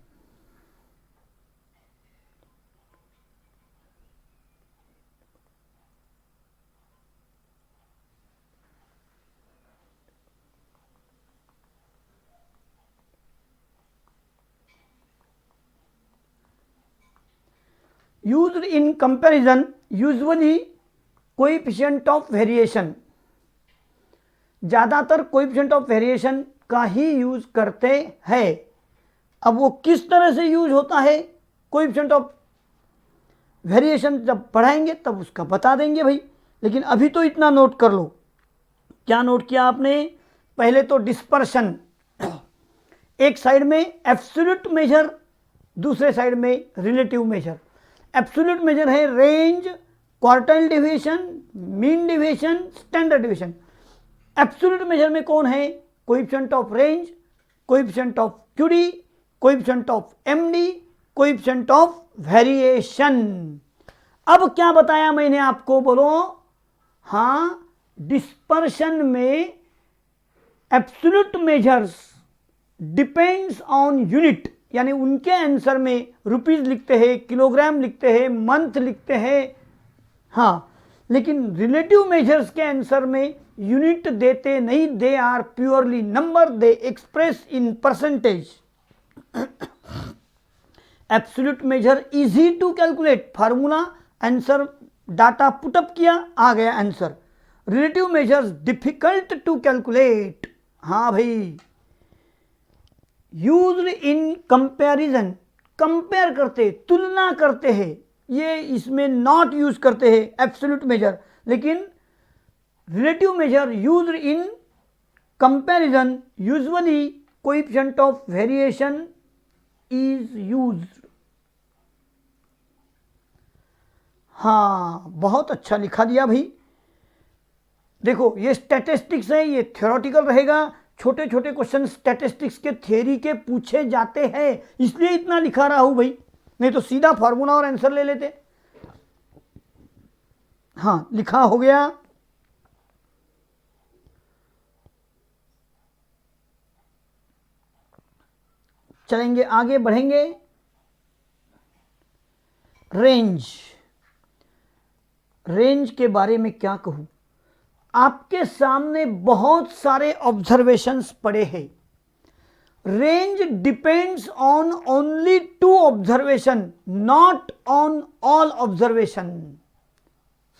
used in comparison usually coefficient of variation, ज़्यादातर कोएफिशिएंट ऑफ वेरिएशन का ही यूज करते हैं। अब वो किस तरह से यूज होता है, कोएफिशिएंट ऑफ वेरिएशन जब पढ़ाएंगे तब उसका बता देंगे भाई, लेकिन अभी तो इतना नोट कर लो। क्या नोट किया आपने, पहले तो डिस्पर्शन, एक साइड में एब्सोल्यूट मेजर, दूसरे साइड में रिलेटिव मेजर। एब्सोल्यूट मेजर है range, quartile deviation, mean deviation, standard deviation. Absolute measure में कौन है, coefficient of range, coefficient of QD, coefficient of MD, coefficient of variation. अब क्या बताया मैंने आपको, बोलो। हाँ, डिस्पर्शन में absolute measures depends on unit, यानी उनके आंसर में रुपीज लिखते हैं, किलोग्राम लिखते हैं, मंथ लिखते हैं। हाँ, लेकिन रिलेटिव मेजर्स के आंसर में यूनिट देते नहीं, they are purely number, they express in percentage. Absolute measure easy to calculate, formula, answer, data put up किया, आ गया answer. Relative measures difficult to calculate. हाँ भाई, यूज्ड इन कंपैरिजन, कंपेयर करते, तुलना करते हैं, ये इसमें नॉट यूज करते हैं एब्सोल्यूट मेजर, लेकिन relative major used in comparison usually coefficient of variation is used. हाँ, बहुत अच्छा लिखा दिया भाई। देखो, ये स्टैटिस्टिक्स है, ये थ्योरेटिकल रहेगा, छोटे छोटे क्वेश्चन स्टैटिस्टिक्स के थ्योरी के पूछे जाते हैं, इसलिए इतना लिखा रहा हूं भाई, नहीं तो सीधा फार्मूला और आंसर ले लेते। हाँ, लिखा हो गया। चलेंगे आगे, बढ़ेंगे। रेंज, रेंज के बारे में क्या कहूं, आपके सामने बहुत सारे ऑब्जर्वेशंस पड़े हैं। Range depends on only 2 observation, not on all observation.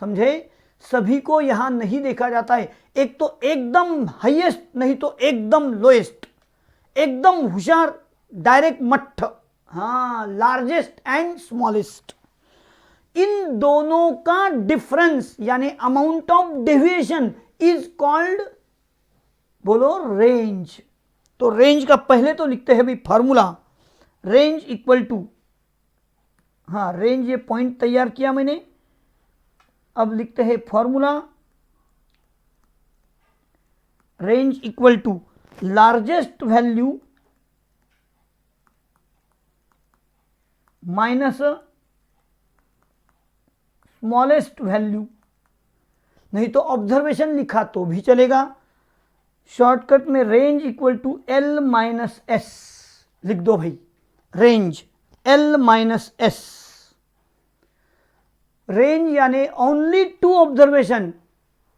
समझे, सभी को यहां नहीं देखा जाता है। एक तो एकदम हाईएस्ट, नहीं तो एकदम लोएस्ट, एकदम होशियार, डायरेक्ट मट्ठ, हाँ, लार्जेस्ट एंड स्मॉलेस्ट। इन दोनों का डिफरेंस यानी amount of deviation is called, बोलो, रेंज। तो रेंज का पहले तो लिखते हैं भाई फॉर्मूला, रेंज इक्वल टू, हाँ रेंज ये पॉइंट तैयार किया मैंने, अब लिखते हैं formula, range equal to largest value minus smallest value, नहीं तो ऑब्जर्वेशन लिखा तो भी चलेगा। शॉर्टकट में range equal to L minus S लिख दो भाई, range L minus S. Range यानी only two observation,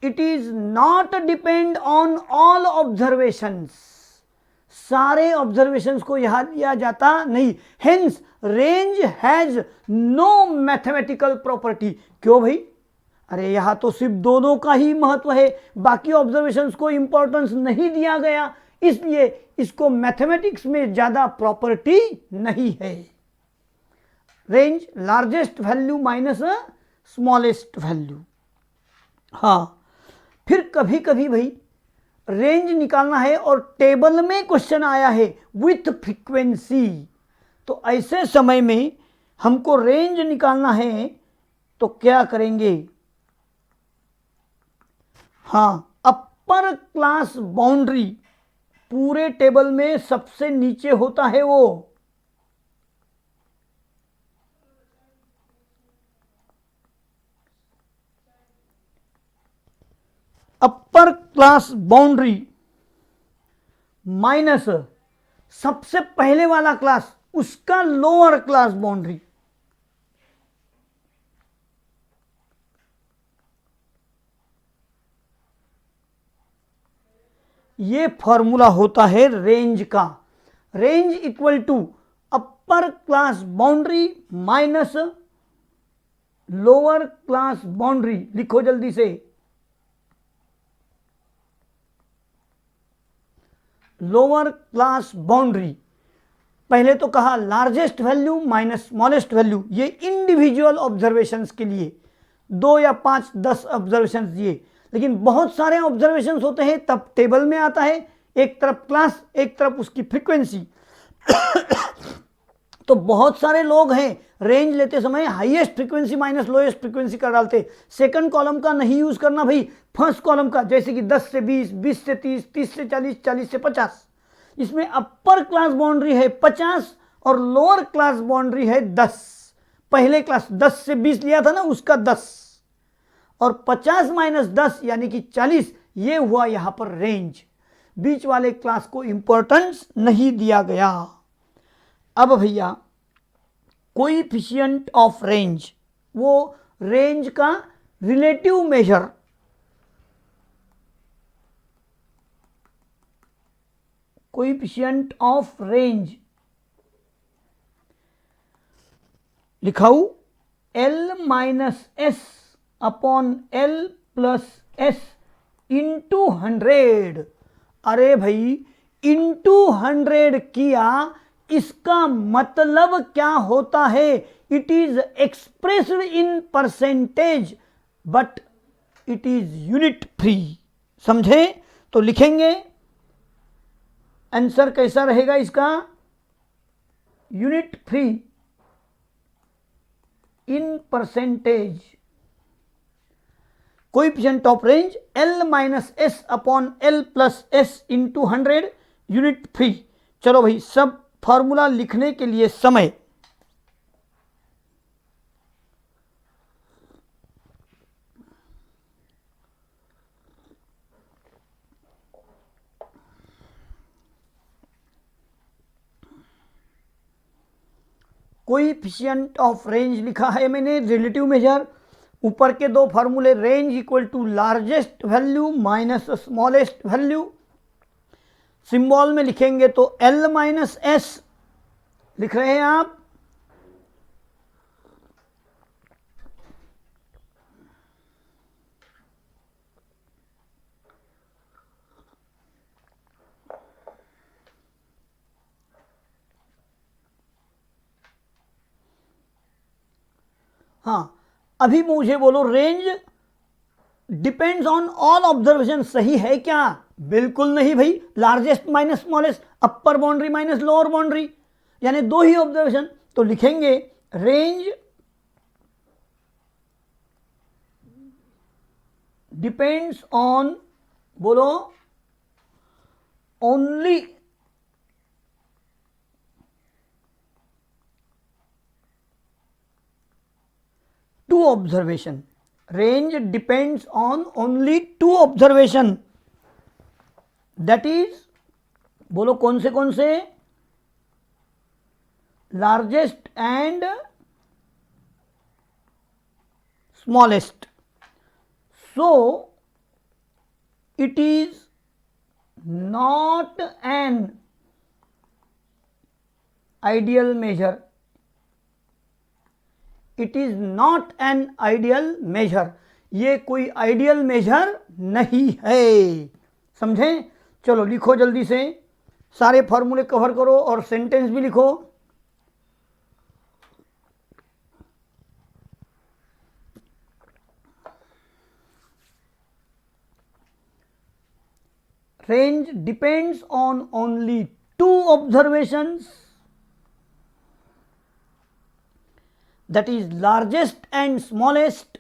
it is not depend on all observations, सारे ऑब्जर्वेशंस को यहां लिया जाता नहीं। Hence range has no mathematical property. क्यों भाई? अरे यहां तो सिर्फ दोनों का ही महत्व है, बाकी ऑब्जर्वेशंस को इंपॉर्टेंस नहीं दिया गया, इसलिए इसको मैथमेटिक्स में ज्यादा प्रॉपर्टी नहीं है। Range largest value minus smallest value. हाँ, फिर कभी कभी भाई रेंज निकालना है और टेबल में क्वेश्चन आया है विथ फ्रीक्वेंसी, तो ऐसे समय में हमको रेंज निकालना है तो क्या करेंगे? हाँ, अपर क्लास बाउंड्री पूरे टेबल में सबसे नीचे होता है वो, अपर क्लास बाउंड्री माइनस सबसे पहले वाला क्लास उसका लोअर क्लास बाउंड्री। ये फॉर्मूला होता है रेंज का। Range equal to upper class boundary minus lower class boundary. लिखो जल्दी से, लोअर क्लास बाउंड्री। पहले तो कहा largest value minus smallest value, ये इंडिविजुअल ऑब्जर्वेशंस के लिए 2 या 5 10 ऑब्जर्वेशंस दिए, लेकिन बहुत सारे ऑब्जर्वेशंस होते हैं तब टेबल में आता है, एक तरफ क्लास एक तरफ उसकी फ्रीक्वेंसी। तो बहुत सारे लोग हैं रेंज लेते समय highest frequency minus lowest frequency कर डालते। सेकंड कॉलम का नहीं यूज करना भाई, फर्स्ट कॉलम का, जैसे कि 10 से 20, 20 से 30, 30 से 40, 40 से 50। इसमें अपर क्लास बाउंड्री है 50 और लोअर क्लास बाउंड्री है 10। पहले क्लास 10 से 20 लिया था ना, उसका 10 और 50 माइनस 10 यानी कि 40, ये हुआ यहां पर रेंज। बीच वाले क्लास को इंपॉर्टेंस नहीं दिया गया। अब भैया कोएफिशिएंट ऑफ रेंज, वो रेंज का relative measure, coefficient of range लिखाऊ L minus S upon L plus S into 100। अरे भाई इंटू 100 किया, इसका मतलब क्या होता है? It is expressed in percentage but it is unit free. समझे? तो लिखेंगे आंसर कैसा रहेगा इसका? Unit free in percentage. Coefficient of range L minus S upon L plus S into 100 unit free. चलो भाई, सब फॉर्मूला लिखने के लिए समय। कोएफिशिएंट ऑफ रेंज लिखा है मैंने, रिलेटिव मेजर। ऊपर के दो फार्मूले, range equal to largest value minus smallest value. Symbol में लिखेंगे तो एल माइनस एस लिख रहे हैं आप, हाँ। अभी मुझे बोलो, range depends on all observation सही है क्या? बिल्कुल नहीं भाई। Largest minus smallest, upper boundary minus lower boundary, यानी दो ही ऑब्जर्वेशन। तो लिखेंगे रेंज डिपेंड्स ऑन, बोलो, only two observation. Range depends on only two observation, that is, बोलो कौन से, largest and smallest. So it is not an ideal measure, it is not an ideal measure, ये कोई ideal major नहीं है। समझें? चलो लिखो जल्दी से, सारे फॉर्मूले कवर करो और सेंटेंस भी लिखो। Range depends on only two observations, that is largest and smallest,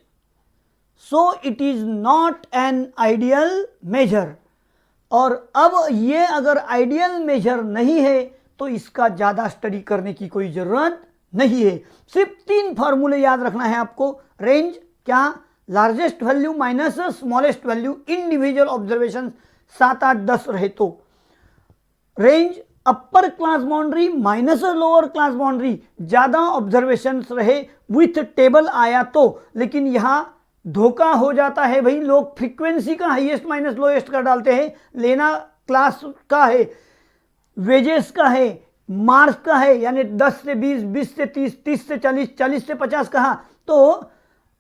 so it is not an ideal measure। और अब ये अगर आइडियल मेजर नहीं है तो इसका ज़्यादा स्टडी करने की कोई ज़रूरत नहीं है। सिर्फ 3 फार्मूले याद रखना है आपको। रेंज क्या, largest value minus smallest value, individual observation 7, 8, 10 रहे तो। रेंज अपर class boundary minus lower class boundary, ज़्यादा ऑब्जर्वेशंस रहे विथ टेबल आया तो। लेकिन यहाँ धोखा हो जाता है भाई, लोग फ्रीक्वेंसी का हाईएस्ट माइनस लोएस्ट का डालते हैं, लेना क्लास का है, वेजेस का है, मार्क्स का है, यानी 10 से 20, 20 से 30, 30 से 40, 40 से 50 कहा। तो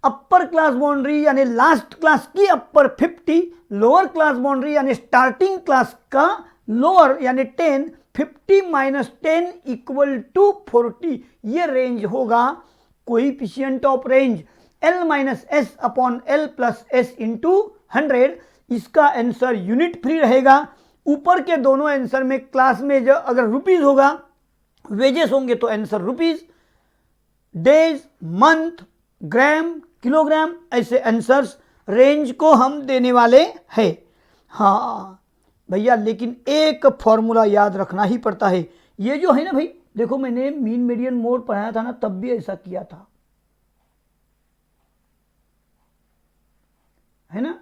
अपर क्लास बाउंड्री यानी लास्ट क्लास की अपर 50, लोअर क्लास बाउंड्री यानी स्टार्टिंग क्लास का लोअर यानी 10, 50 माइनस 10 इक्वल टू 40, ये रेंज होगा। Coefficient of range L minus S upon L plus S into 100। इसका आंसर यूनिट फ्री रहेगा। ऊपर के दोनों आंसर में क्लास में जो अगर रुपीज होगा, वेजेस होंगे तो आंसर रुपीज, डेज, मंथ, ग्राम, किलोग्राम, ऐसे आंसर्स रेंज को हम देने वाले हैं। हाँ भैया, लेकिन एक फॉर्मूला याद रखना ही पड़ता है। ये जो है ना भाई, देखो मैंने मीन मीडियन मोड पढ़ाया था ना, तब भी ऐसा किया था, है ना।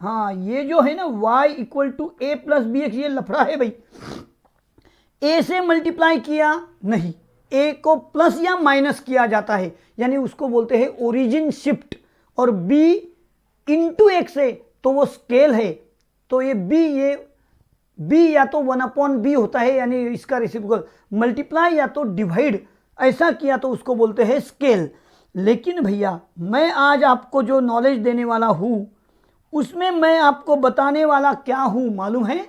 हाँ, ये जो है ना y equal to A plus B X, ये लफड़ा है भाई। a से मल्टीप्लाई किया नहीं, a को प्लस या माइनस किया जाता है, यानी उसको बोलते हैं ओरिजिन शिफ्ट। और b इंटू एक्स है तो वो स्केल है, तो ये b या तो 1/b होता है, यानी इसका रेसिप्रोकल। मल्टीप्लाई या तो डिवाइड, ऐसा किया तो उसको बोलते हैं स्केल। लेकिन भैया मैं आज आपको जो नॉलेज देने वाला हूं उसमें मैं आपको बताने वाला क्या हूं मालूम है?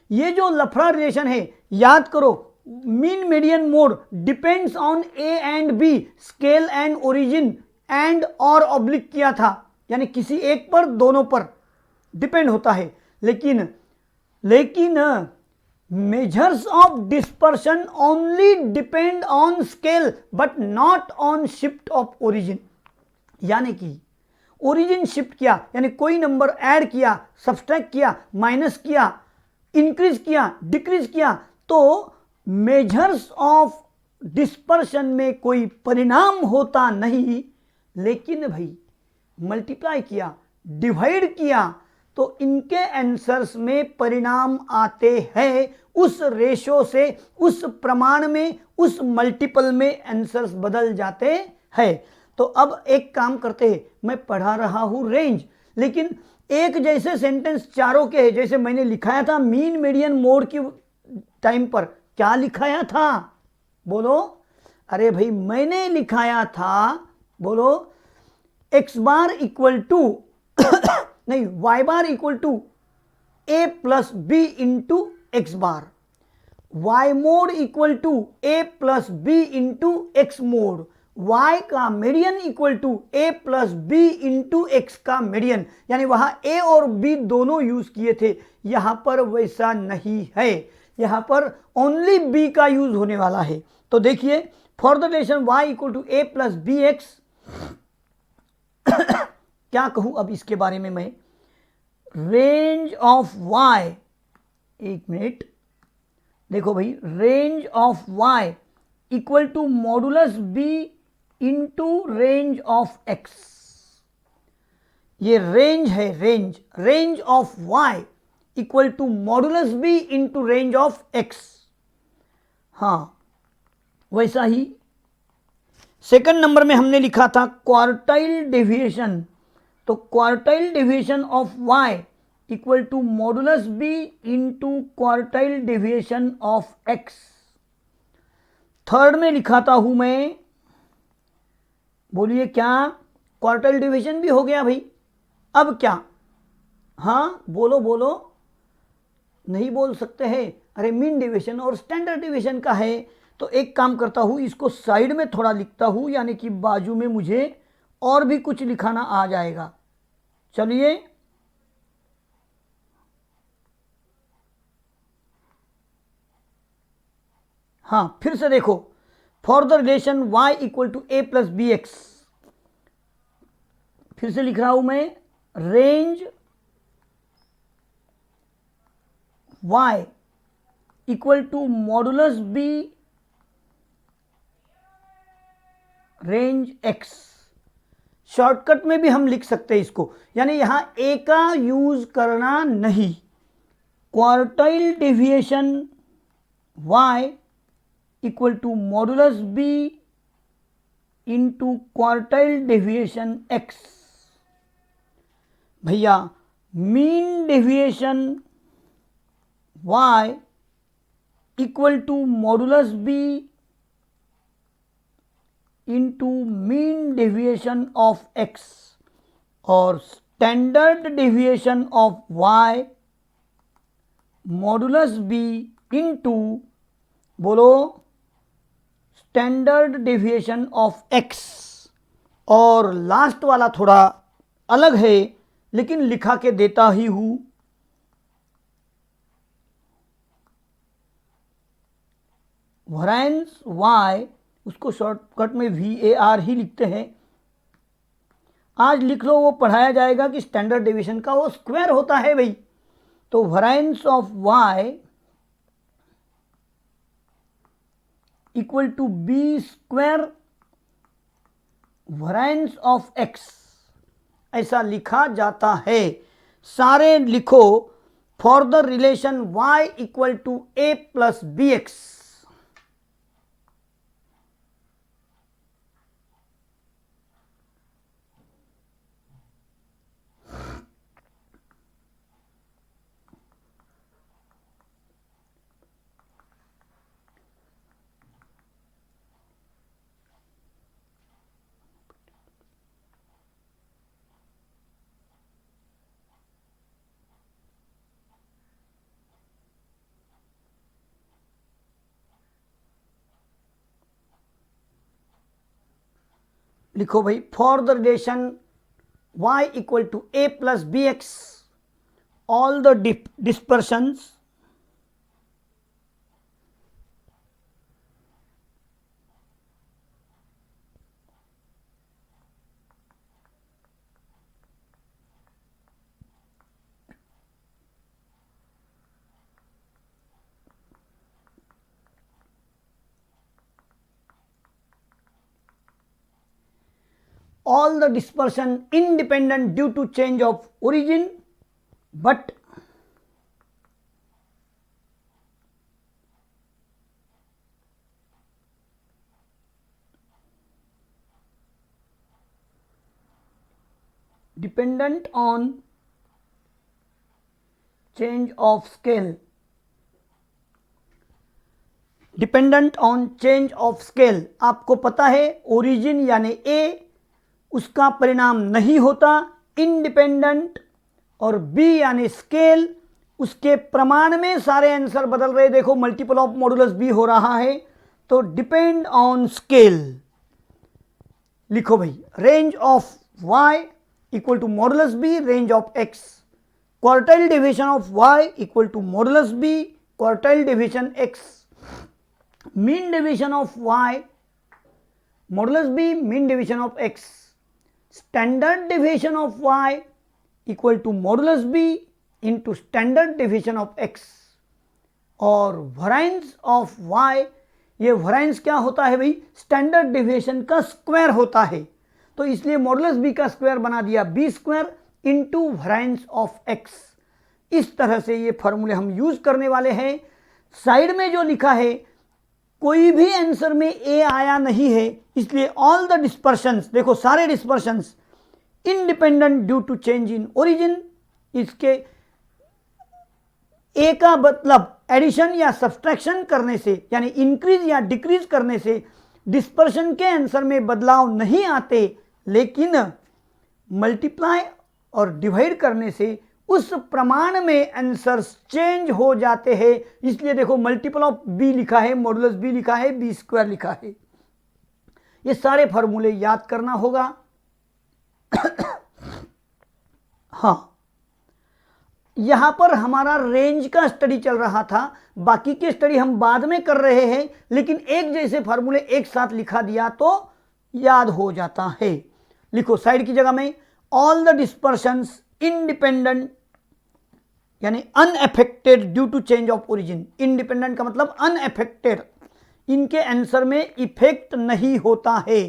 ये जो लफड़ा रिलेशन है, याद करो, mean median mode depends on A and B, scale and origin and और ऑब्लिक किया था, यानी किसी एक पर दोनों पर डिपेंड होता है। लेकिन measures of dispersion only depend on scale but not on shift of origin. यानी कि ओरिजिन शिफ्ट किया, यानी कोई नंबर ऐड किया, सब्सट्रैक्ट किया, माइनस किया, इंक्रीज किया, डिक्रीज किया, तो मेजर्स ऑफ डिस्पर्शन में कोई परिणाम होता नहीं। लेकिन भाई मल्टीप्लाई किया, डिवाइड किया, तो इनके आंसर्स में परिणाम आते हैं। उस रेशो से, उस प्रमाण में, उस मल्टीपल में आंसर्स बदल जाते हैं। तो अब एक काम करते हैं, मैं पढ़ा रहा हूं रेंज, लेकिन एक जैसे सेंटेंस चारों के हैं। जैसे मैंने लिखाया था मीन मीडियन मोड की टाइम पर, क्या लिखाया था बोलो? अरे भाई मैंने लिखाया था, बोलो, एक्स बार इक्वल टू नहीं, Y bar equal to A plus B into X bar, Y mode equal to A plus B into X mode, y का median equal to a plus B into X का median. यानी वहां a और b दोनों use किए थे, यहां पर वैसा नहीं है। यहाँ पर ओनली बी का यूज होने वाला है। तो देखिए for the relation y equal to A plus B X, क्या कहूँ अब इसके बारे में मैं, रेंज ऑफ y, एक मिनट देखो भाई, range of y equal to modulus b into range of x। ये रेंज है, range of y equal to modulus b into range of x। हाँ वैसा ही सेकंड नंबर में हमने लिखा था क्वार्टाइल डेविएशन, तो quartile deviation of y equal to modulus b into quartile deviation of x। Third में लिखाता हूं मैं, बोलिए क्या, क्वार्टाइल डेविएशन भी हो गया भाई। अब क्या, हाँ बोलो बोलो, नहीं बोल सकते हैं, अरे मीन डेविएशन और स्टैंडर्ड डेविएशन का है। तो एक काम करता हूं, इसको साइड में थोड़ा लिखता हूं, यानी कि बाजू में मुझे और भी कुछ लिखाना आ जाएगा। चलिए हाँ फिर से देखो, for the relation y equal to A plus B X, फिर से लिख रहा हूं मैं, range y equal to modulus b range x। Shortcut में भी हम लिख सकते हैं इसको, यानी यहां a का यूज करना नहीं। Quartile deviation y equal to modulus b into quartile deviation x। भैया mean deviation y equal to modulus b into mean deviation of x, और standard deviation of y modulus b into, बोलो, standard deviation of x। और last वाला थोड़ा अलग है लेकिन लिखा के देता ही हूं, वैरिएंस y, उसको शॉर्टकट में VAR ही लिखते हैं। आज लिख लो, वो पढ़ाया जाएगा कि स्टैंडर्ड डेविएशन का वो स्क्वायर होता है भाई। तो variance of y equal to b square variance of x, ऐसा लिखा जाता है। सारे लिखो, for the relation y equal to A plus B x. लिखो भाई, for the relation y equal to A plus B x, all the dispersions all the dispersion independent due to change of origin, but dependent on change of scale, dependent on change of scale. आपको पता है origin यानी ए, उसका परिणाम नहीं होता independent, और B यानी स्केल, उसके प्रमाण में सारे आंसर बदल रहे। देखो मल्टीपल ऑफ मॉडुलस बी हो रहा है, तो डिपेंड ऑन स्केल। लिखो भाई, range of y equal to modulus B range of x, quartile deviation of y equal to modulus B quartile division x, mean division of y, modulus b mean division of x, standard division of y equal to modulus b into standard division of x, और वराइंस of y, ये वराइंस क्या होता है भाई, standard division का square होता है, तो इसलिए मॉडुलस b का स्क्वायर बना दिया b square into वराइंस of x। इस तरह से ये फॉर्मूले हम यूज करने वाले हैं। साइड में जो लिखा है कोई भी आंसर में ए आया नहीं है, इसलिए ऑल द डिस्पर्शंस, देखो सारे dispersions independent due to change in origin, इसके ए का मतलब एडिशन या सब्सट्रैक्शन करने से, यानी इंक्रीज या डिक्रीज करने से डिस्पर्शन के आंसर में बदलाव नहीं आते, लेकिन मल्टीप्लाई और डिवाइड करने से उस प्रमाण में आंसर्स चेंज हो जाते हैं। इसलिए देखो मल्टीपल ऑफ बी लिखा है, मॉडुलस बी लिखा है, बी स्क्वायर लिखा है। ये सारे फॉर्मूले याद करना होगा। हाँ, यहां पर हमारा रेंज का स्टडी चल रहा था, बाकी के स्टडी हम बाद में कर रहे हैं, लेकिन एक जैसे फॉर्मूले एक साथ लिखा दिया तो याद हो जाता है। लिखो साइड की जगह में, ऑल द डिस्पर्शंस इंडिपेंडेंट यानी unaffected due to change of origin, independent का मतलब अनएफेक्टेड, इनके आंसर में इफेक्ट नहीं होता है।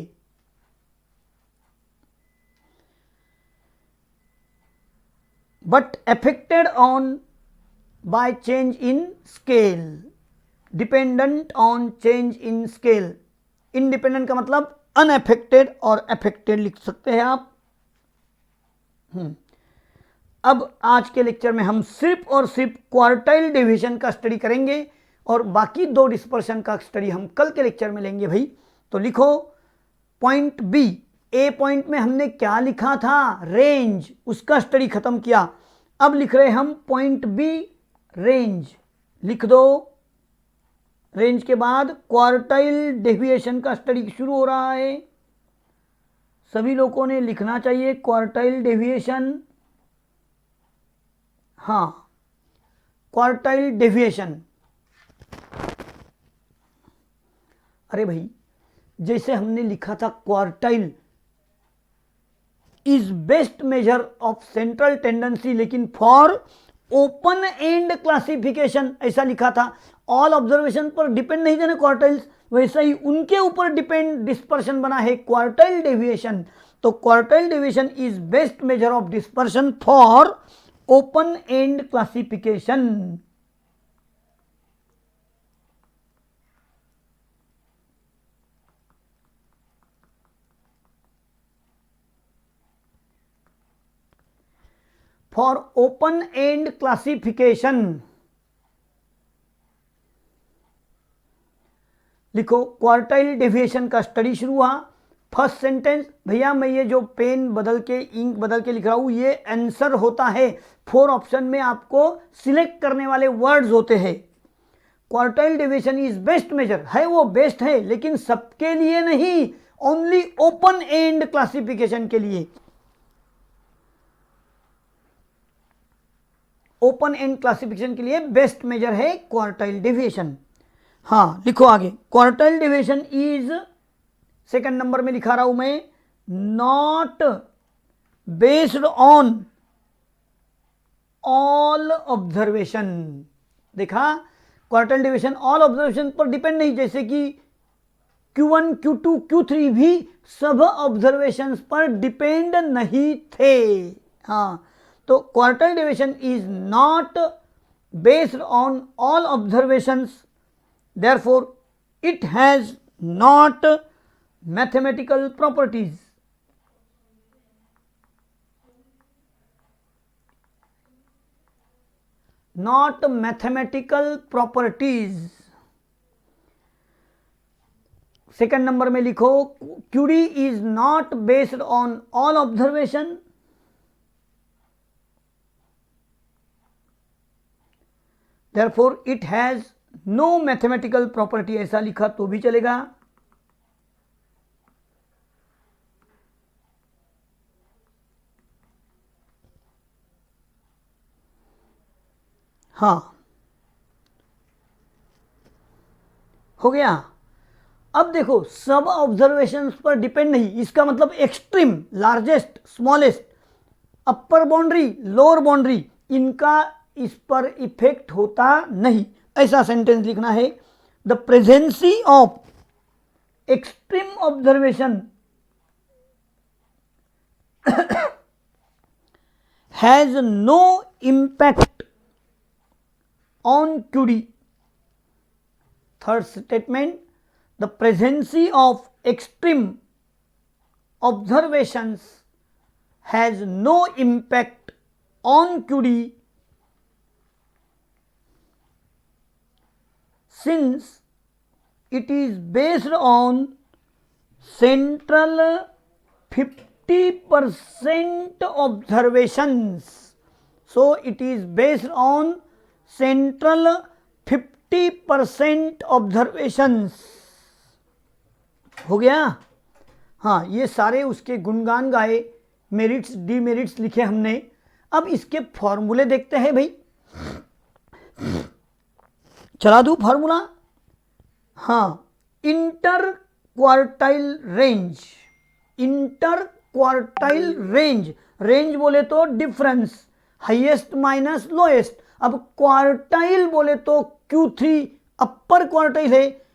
But affected on by change in scale, dependent on change in scale, independent का मतलब अनएफेक्टेड और अफेक्टेड लिख सकते हैं आप। अब आज के लेक्चर में हम सिर्फ और सिर्फ क्वार्टाइल डिवीजन का स्टडी करेंगे और बाकी दो डिस्पर्शन का स्टडी हम कल के लेक्चर में लेंगे भाई। तो लिखो पॉइंट बी, ए पॉइंट में हमने क्या लिखा था, रेंज, उसका स्टडी खत्म किया। अब लिख रहे हम पॉइंट बी रेंज, लिख दो। रेंज के बाद क्वार्टाइल डेविएशन का स्टडी शुरू हो रहा है। सभी लोगों ने लिखना चाहिए क्वार्टाइल डेविएशन। हाँ, क्वार्टाइल डेविएशन। अरे भाई, जैसे हमने लिखा था quartile is best measure of central tendency, लेकिन फॉर ओपन एंड क्लासिफिकेशन ऐसा लिखा था। ऑल ऑब्जर्वेशन पर डिपेंड नहीं थे ना क्वार्टाइल्स, वैसा ही उनके ऊपर डिपेंड डिस्पर्शन बना है क्वार्टाइल डेविएशन। तो quartile deviation is best measure of dispersion for open and classification. For open and classification लिखो क्वार्टाइल डेविएशन का स्टडी शुरू हुआ। फर्स्ट सेंटेंस, भैया मैं ये जो पेन बदल के इंक बदल के लिख रहा हूं ये आंसर होता है। 4 ऑप्शन में आपको सिलेक्ट करने वाले वर्ड्स होते हैं। Quartile deviation is best measure है, वो बेस्ट है लेकिन सबके लिए नहीं, ओनली ओपन एंड क्लासिफिकेशन के लिए। ओपन एंड क्लासिफिकेशन के लिए बेस्ट मेजर है क्वार्टाइल डेविएशन। हाँ, लिखो आगे, quartile deviation is, second number में लिखा रहा हूं मैं, not based on all observation. देखा, क्वार्टाइल डेविएशन ऑल ऑब्जर्वेशन पर डिपेंड नहीं, जैसे कि Q1, Q2, Q3 भी सब ऑब्जर्वेशंस पर डिपेंड नहीं थे। हाँ, तो quartile deviation is not based on all observations, therefore it has not mathematical properties. Not mathematical properties. Second number में लिखो QD is not based on all observation. Therefore it has no mathematical property, ऐसा लिखा तो भी चलेगा। हाँ, हो गया। अब देखो सब ऑब्जर्वेशंस पर डिपेंड नहीं, इसका मतलब extreme, largest, smallest, upper boundary, lower boundary, इनका इस पर इफेक्ट होता नहीं, ऐसा सेंटेंस लिखना है। The presency of extreme observation has no impact on QD. Third statement, the presence of extreme observations has no impact on QD since it is based on central 50% observations. So it is based on central 50% observations. हो गया। हाँ, ये सारे उसके गुणगान गाए, merits demerits लिखे हमने। अब इसके फॉर्मूले देखते हैं भाई, चला दूं फॉर्मूला। हाँ, inter quartile range, inter quartile range, range बोले तो डिफरेंस, हाईएस्ट माइनस लोएस्ट। अब क्वार्टाइल बोले तो Q3 अपर क्वार्टाइल है,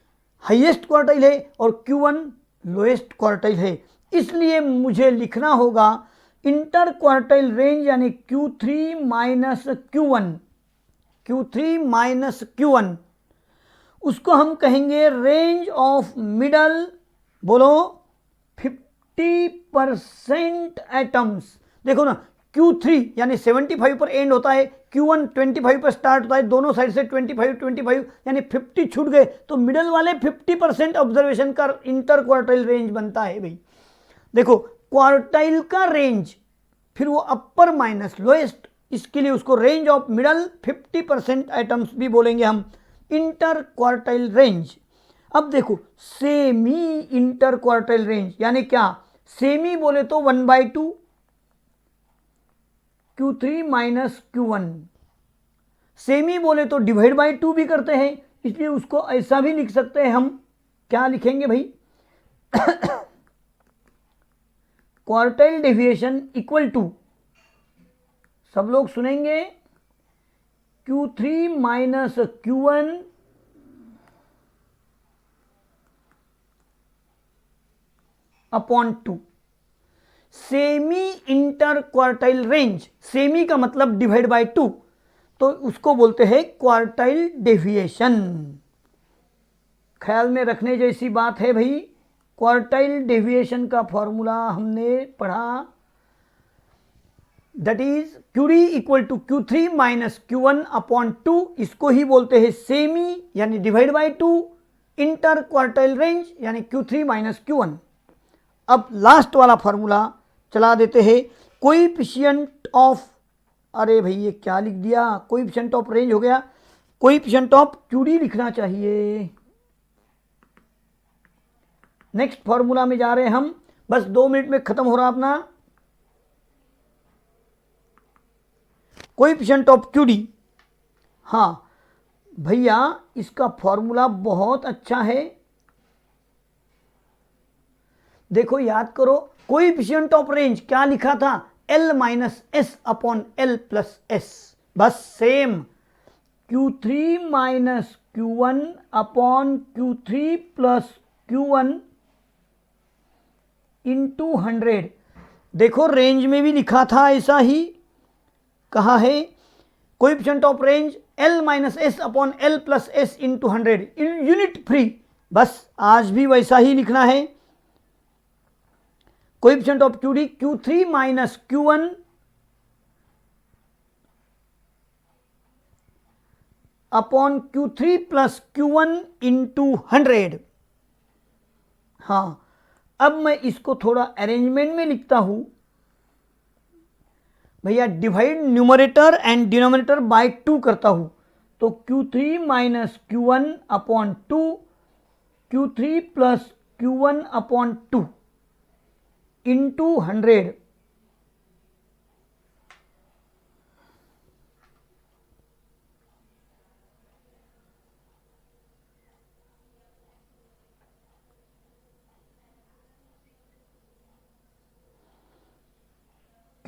हाईएस्ट क्वार्टाइल है, और Q1 लोएस्ट क्वार्टाइल है। इसलिए मुझे लिखना होगा इंटर क्वार्टाइल रेंज यानी Q3 minus Q1, Q3 minus Q1, उसको हम कहेंगे रेंज ऑफ मिडल, बोलो 50% एटम्स। देखो ना, Q3 यानी 75 पर एंड होता है, Q1 25 पर स्टार्ट होता है, दोनों साइड से 25 यानी 50 छूट गए, तो मिडल वाले 50% ऑब्जर्वेशन का इंटर क्वार्टाइल रेंज बनता है भाई। देखो क्वार्टाइल का रेंज, फिर वो अपर माइनस लोएस्ट, इसके लिए उसको रेंज ऑफ मिडल 50% एटम्स भी बोलेंगे हम, इंटर क्वार्टाइल रेंज। अब देखो सेमी इंटर क्वार्टाइल रेंज यानी क्या, सेमी बोले तो 1/2 Q3 माइनस Q1, सेमी बोले तो डिवाइड बाई 2 भी करते हैं, इसलिए उसको ऐसा भी लिख सकते हैं हम, क्या लिखेंगे भाई, क्वार्टाइल डेविएशन इक्वल टू, सब लोग सुनेंगे, Q3 minus Q1 upon 2। Semi inter quartile range, semi का मतलब डिवाइड बाय 2, तो उसको बोलते हैं क्वार्टाइल डेविएशन। ख्याल में रखने जैसी बात है भाई, क्वार्टाइल डेविएशन का फॉर्मूला हमने पढ़ा, that is QD equal to Q3 minus Q1 upon 2, इसको ही बोलते हैं सेमी यानी divide by 2, inter quartile range यानी Q3 माइनस Q1। अब लास्ट वाला फॉर्मूला चला देते हैं, कोएफिशिएंट ऑफ, अरे भाई ये क्या लिख दिया, कोएफिशिएंट ऑफ रेंज हो गया, कोएफिशिएंट ऑफ QD लिखना चाहिए। नेक्स्ट फॉर्मूला में जा रहे हैं हम, बस 2 मिनट में खत्म हो रहा अपना। कोएफिशिएंट ऑफ QD, हाँ भैया इसका फॉर्मूला बहुत अच्छा है, देखो याद करो, कोएफिशिएंट ऑफ रेंज क्या लिखा था, L minus S upon L plus S, बस same, Q3 minus Q1 upon Q3 plus Q1 into 100। देखो रेंज में भी लिखा था ऐसा ही, कहा है coefficient of range L minus S upon L plus S into 100 in unit free, बस आज भी वैसा ही लिखना है। Coefficient of QD Q3 minus Q1 upon Q3 plus Q1 into 100। हाँ, अब मैं इसको थोड़ा अरेंजमेंट में लिखता हूं भैया, divide numerator and denominator by 2 करता हूं, तो Q3 minus Q1 upon 2, Q3 plus Q1 upon 2 into 100।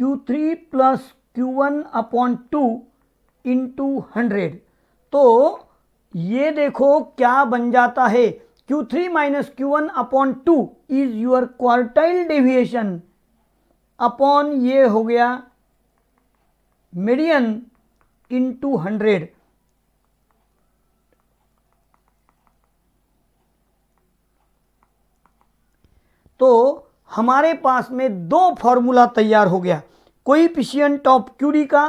Q3 plus Q1 upon 2 into 100। तो ये देखो क्या बन जाता है, Q3 minus Q1 upon 2 is your quartile deviation upon ये हो गया मीडियन इंटू 100। तो हमारे पास में दो फॉर्मूला तैयार हो गया, कोएफिशिएंट ऑफ क्यूडी का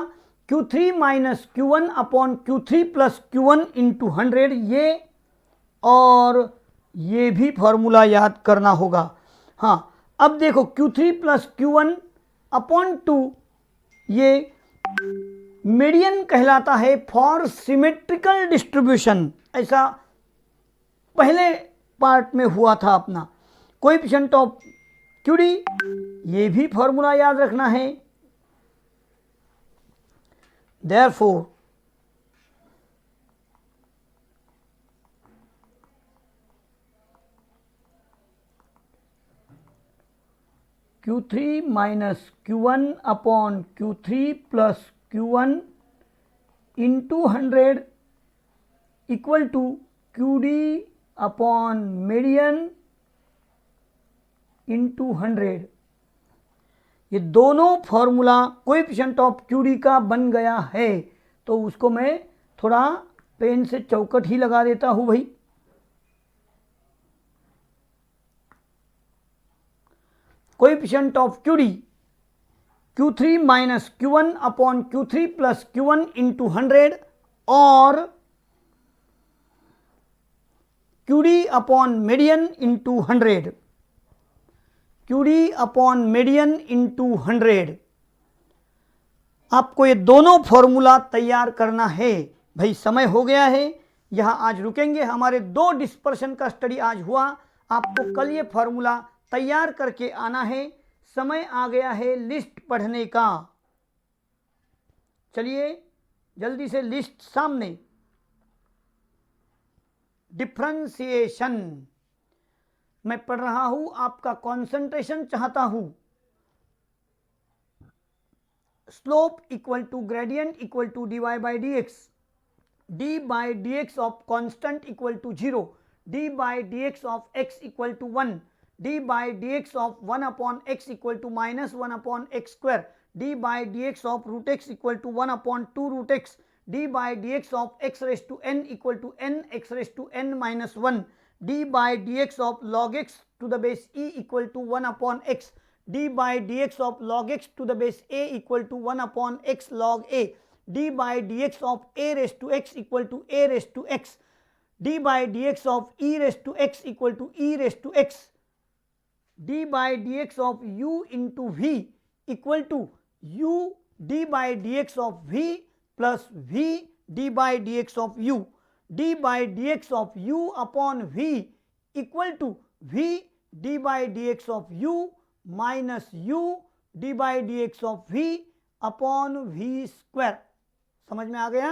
Q3 minus Q1 upon Q3 plus Q1 into 100 ये, और ये भी फॉर्मूला याद करना होगा। हाँ, अब देखो Q3 प्लस Q1 अपॉन 2 ये मीडियन कहलाता है फॉर सिमेट्रिकल डिस्ट्रीब्यूशन, ऐसा पहले पार्ट में हुआ था अपना। कोएफिशिएंट ऑफ क्यूडी, ये भी फॉर्मूला याद रखना है। Therefore Q3 minus Q1 upon Q3 plus Q1 into 100 equal to QD upon median into 100। ये दोनों फॉर्मूला कोएफिशिएंट ऑफ क्यूडी का बन गया है। तो उसको मैं थोड़ा पेन से चौकट ही लगा देता हूं भाई। Coefficient of QD Q3 minus Q1 upon Q3 plus Q1 into 100 और QD upon median into 100। QD upon median into 100। आपको ये दोनों फॉर्मूला तैयार करना है भाई। समय हो गया है, यहाँ आज रुकेंगे। हमारे दो डिस्पर्शन का स्टडी आज हुआ, आपको कल ये फॉर्मूला तैयार करके आना है। समय आ गया है लिस्ट पढ़ने का। चलिए जल्दी से लिस्ट सामने। डिफरेंशिएशन मैं पढ़ रहा हूं, आपका कंसंट्रेशन चाहता हूं। Slope equal to gradient equal to dy by D x, D by D x of constant equal to 0, D by D x of x equal to 1, D by D x of 1 upon x equal to minus 1 upon x square, D by D x of root x equal to 1 upon 2 root x, D by D x of x raise to n equal to n x raise to n minus 1, d by dx of log x to the base e equal to 1 upon x, d by dx of log x to the base a equal to 1 upon x log a, d by dx of a raised to x equal to a raised to x, d by dx of e raised to x equal to e raised to x, d by dx of u into v equal to u d by dx of v plus v d by dx of u, d by dx of u upon v equal to v d by dx of u minus u d by dx of v upon v square. समझ में आ गया?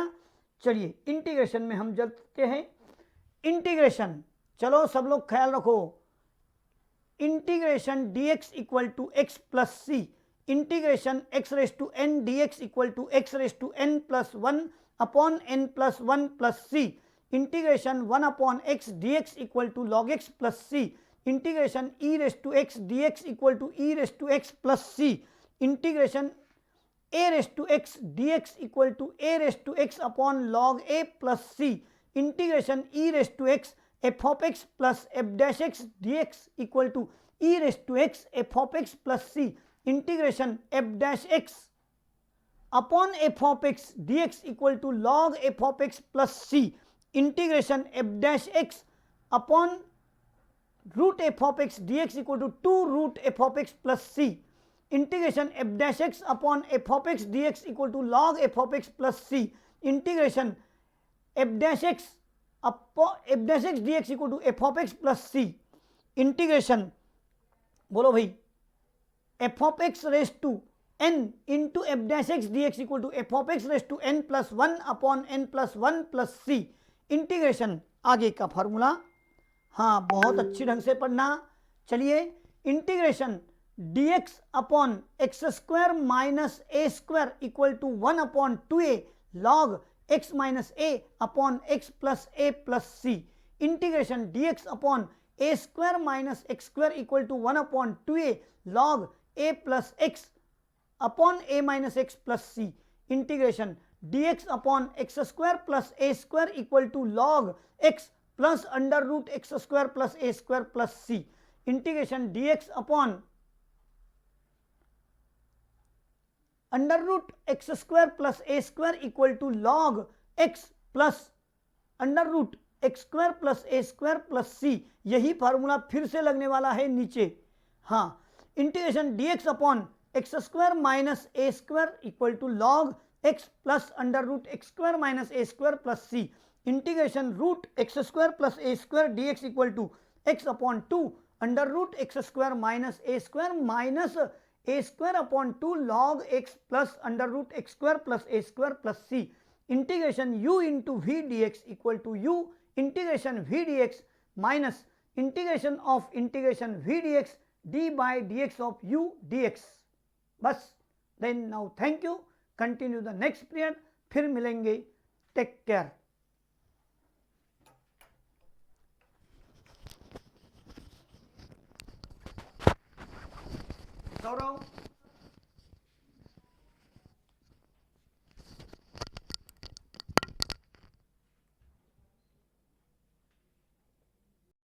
चलिए integration में हम चलते हैं। Integration, चलो सब लोग ख्याल रखो। Integration dx equal to X plus C, integration x raise to n dx equal to X raise to n plus 1 upon n plus 1 plus C, integration 1 upon x dx equal to log x plus C, integration e raise to x dx equal to e raise to x plus C, integration a raise to x dx equal to a raise to x upon log a plus C, integration e raise to x f of x plus f dash x dx equal to e raise to x f of x plus C, integration f dash x upon f of x dx equal to log f of x plus C, integration f dash x upon root f of x dx equal to 2 root f of x plus C, integration f dash x upon f of x dx equal to log f of x plus C, integration f dash x dx equal to f of x plus C, integration बोलो भाई f of x raise to n into f dash x dx equal to f of x raise to n plus 1 upon n plus 1 plus C, integration आगे का formula. हाँ, बहुत अच्छी ढंग से पढ़ना। चलिए integration dx upon x square minus A square equal to 1 upon 2a log x minus A upon X plus A plus C. Integration dx upon A square minus X square equal to 1 upon 2a log a plus X upon A minus X plus C. Integration dx upon x square plus A square equal to log x plus under root x square plus A square plus C. Integration dx upon under root x square plus A square equal to log x plus under root x square plus A square plus C. यही formula फिर से लगने वाला है नीचे। हाँ, integration dx upon x square minus A square equal to log x plus under root x square minus A square plus C. Integration root x square plus A square dx equal to x upon 2 under root x square minus A square upon 2 log x plus under root x square plus A square plus C. Integration u into v d x equal to u integration v d x minus integration of integration v d x D by D x of u d x. बस, then now thank you, continue the next period, फिर मिलेंगे, take care. Saurav.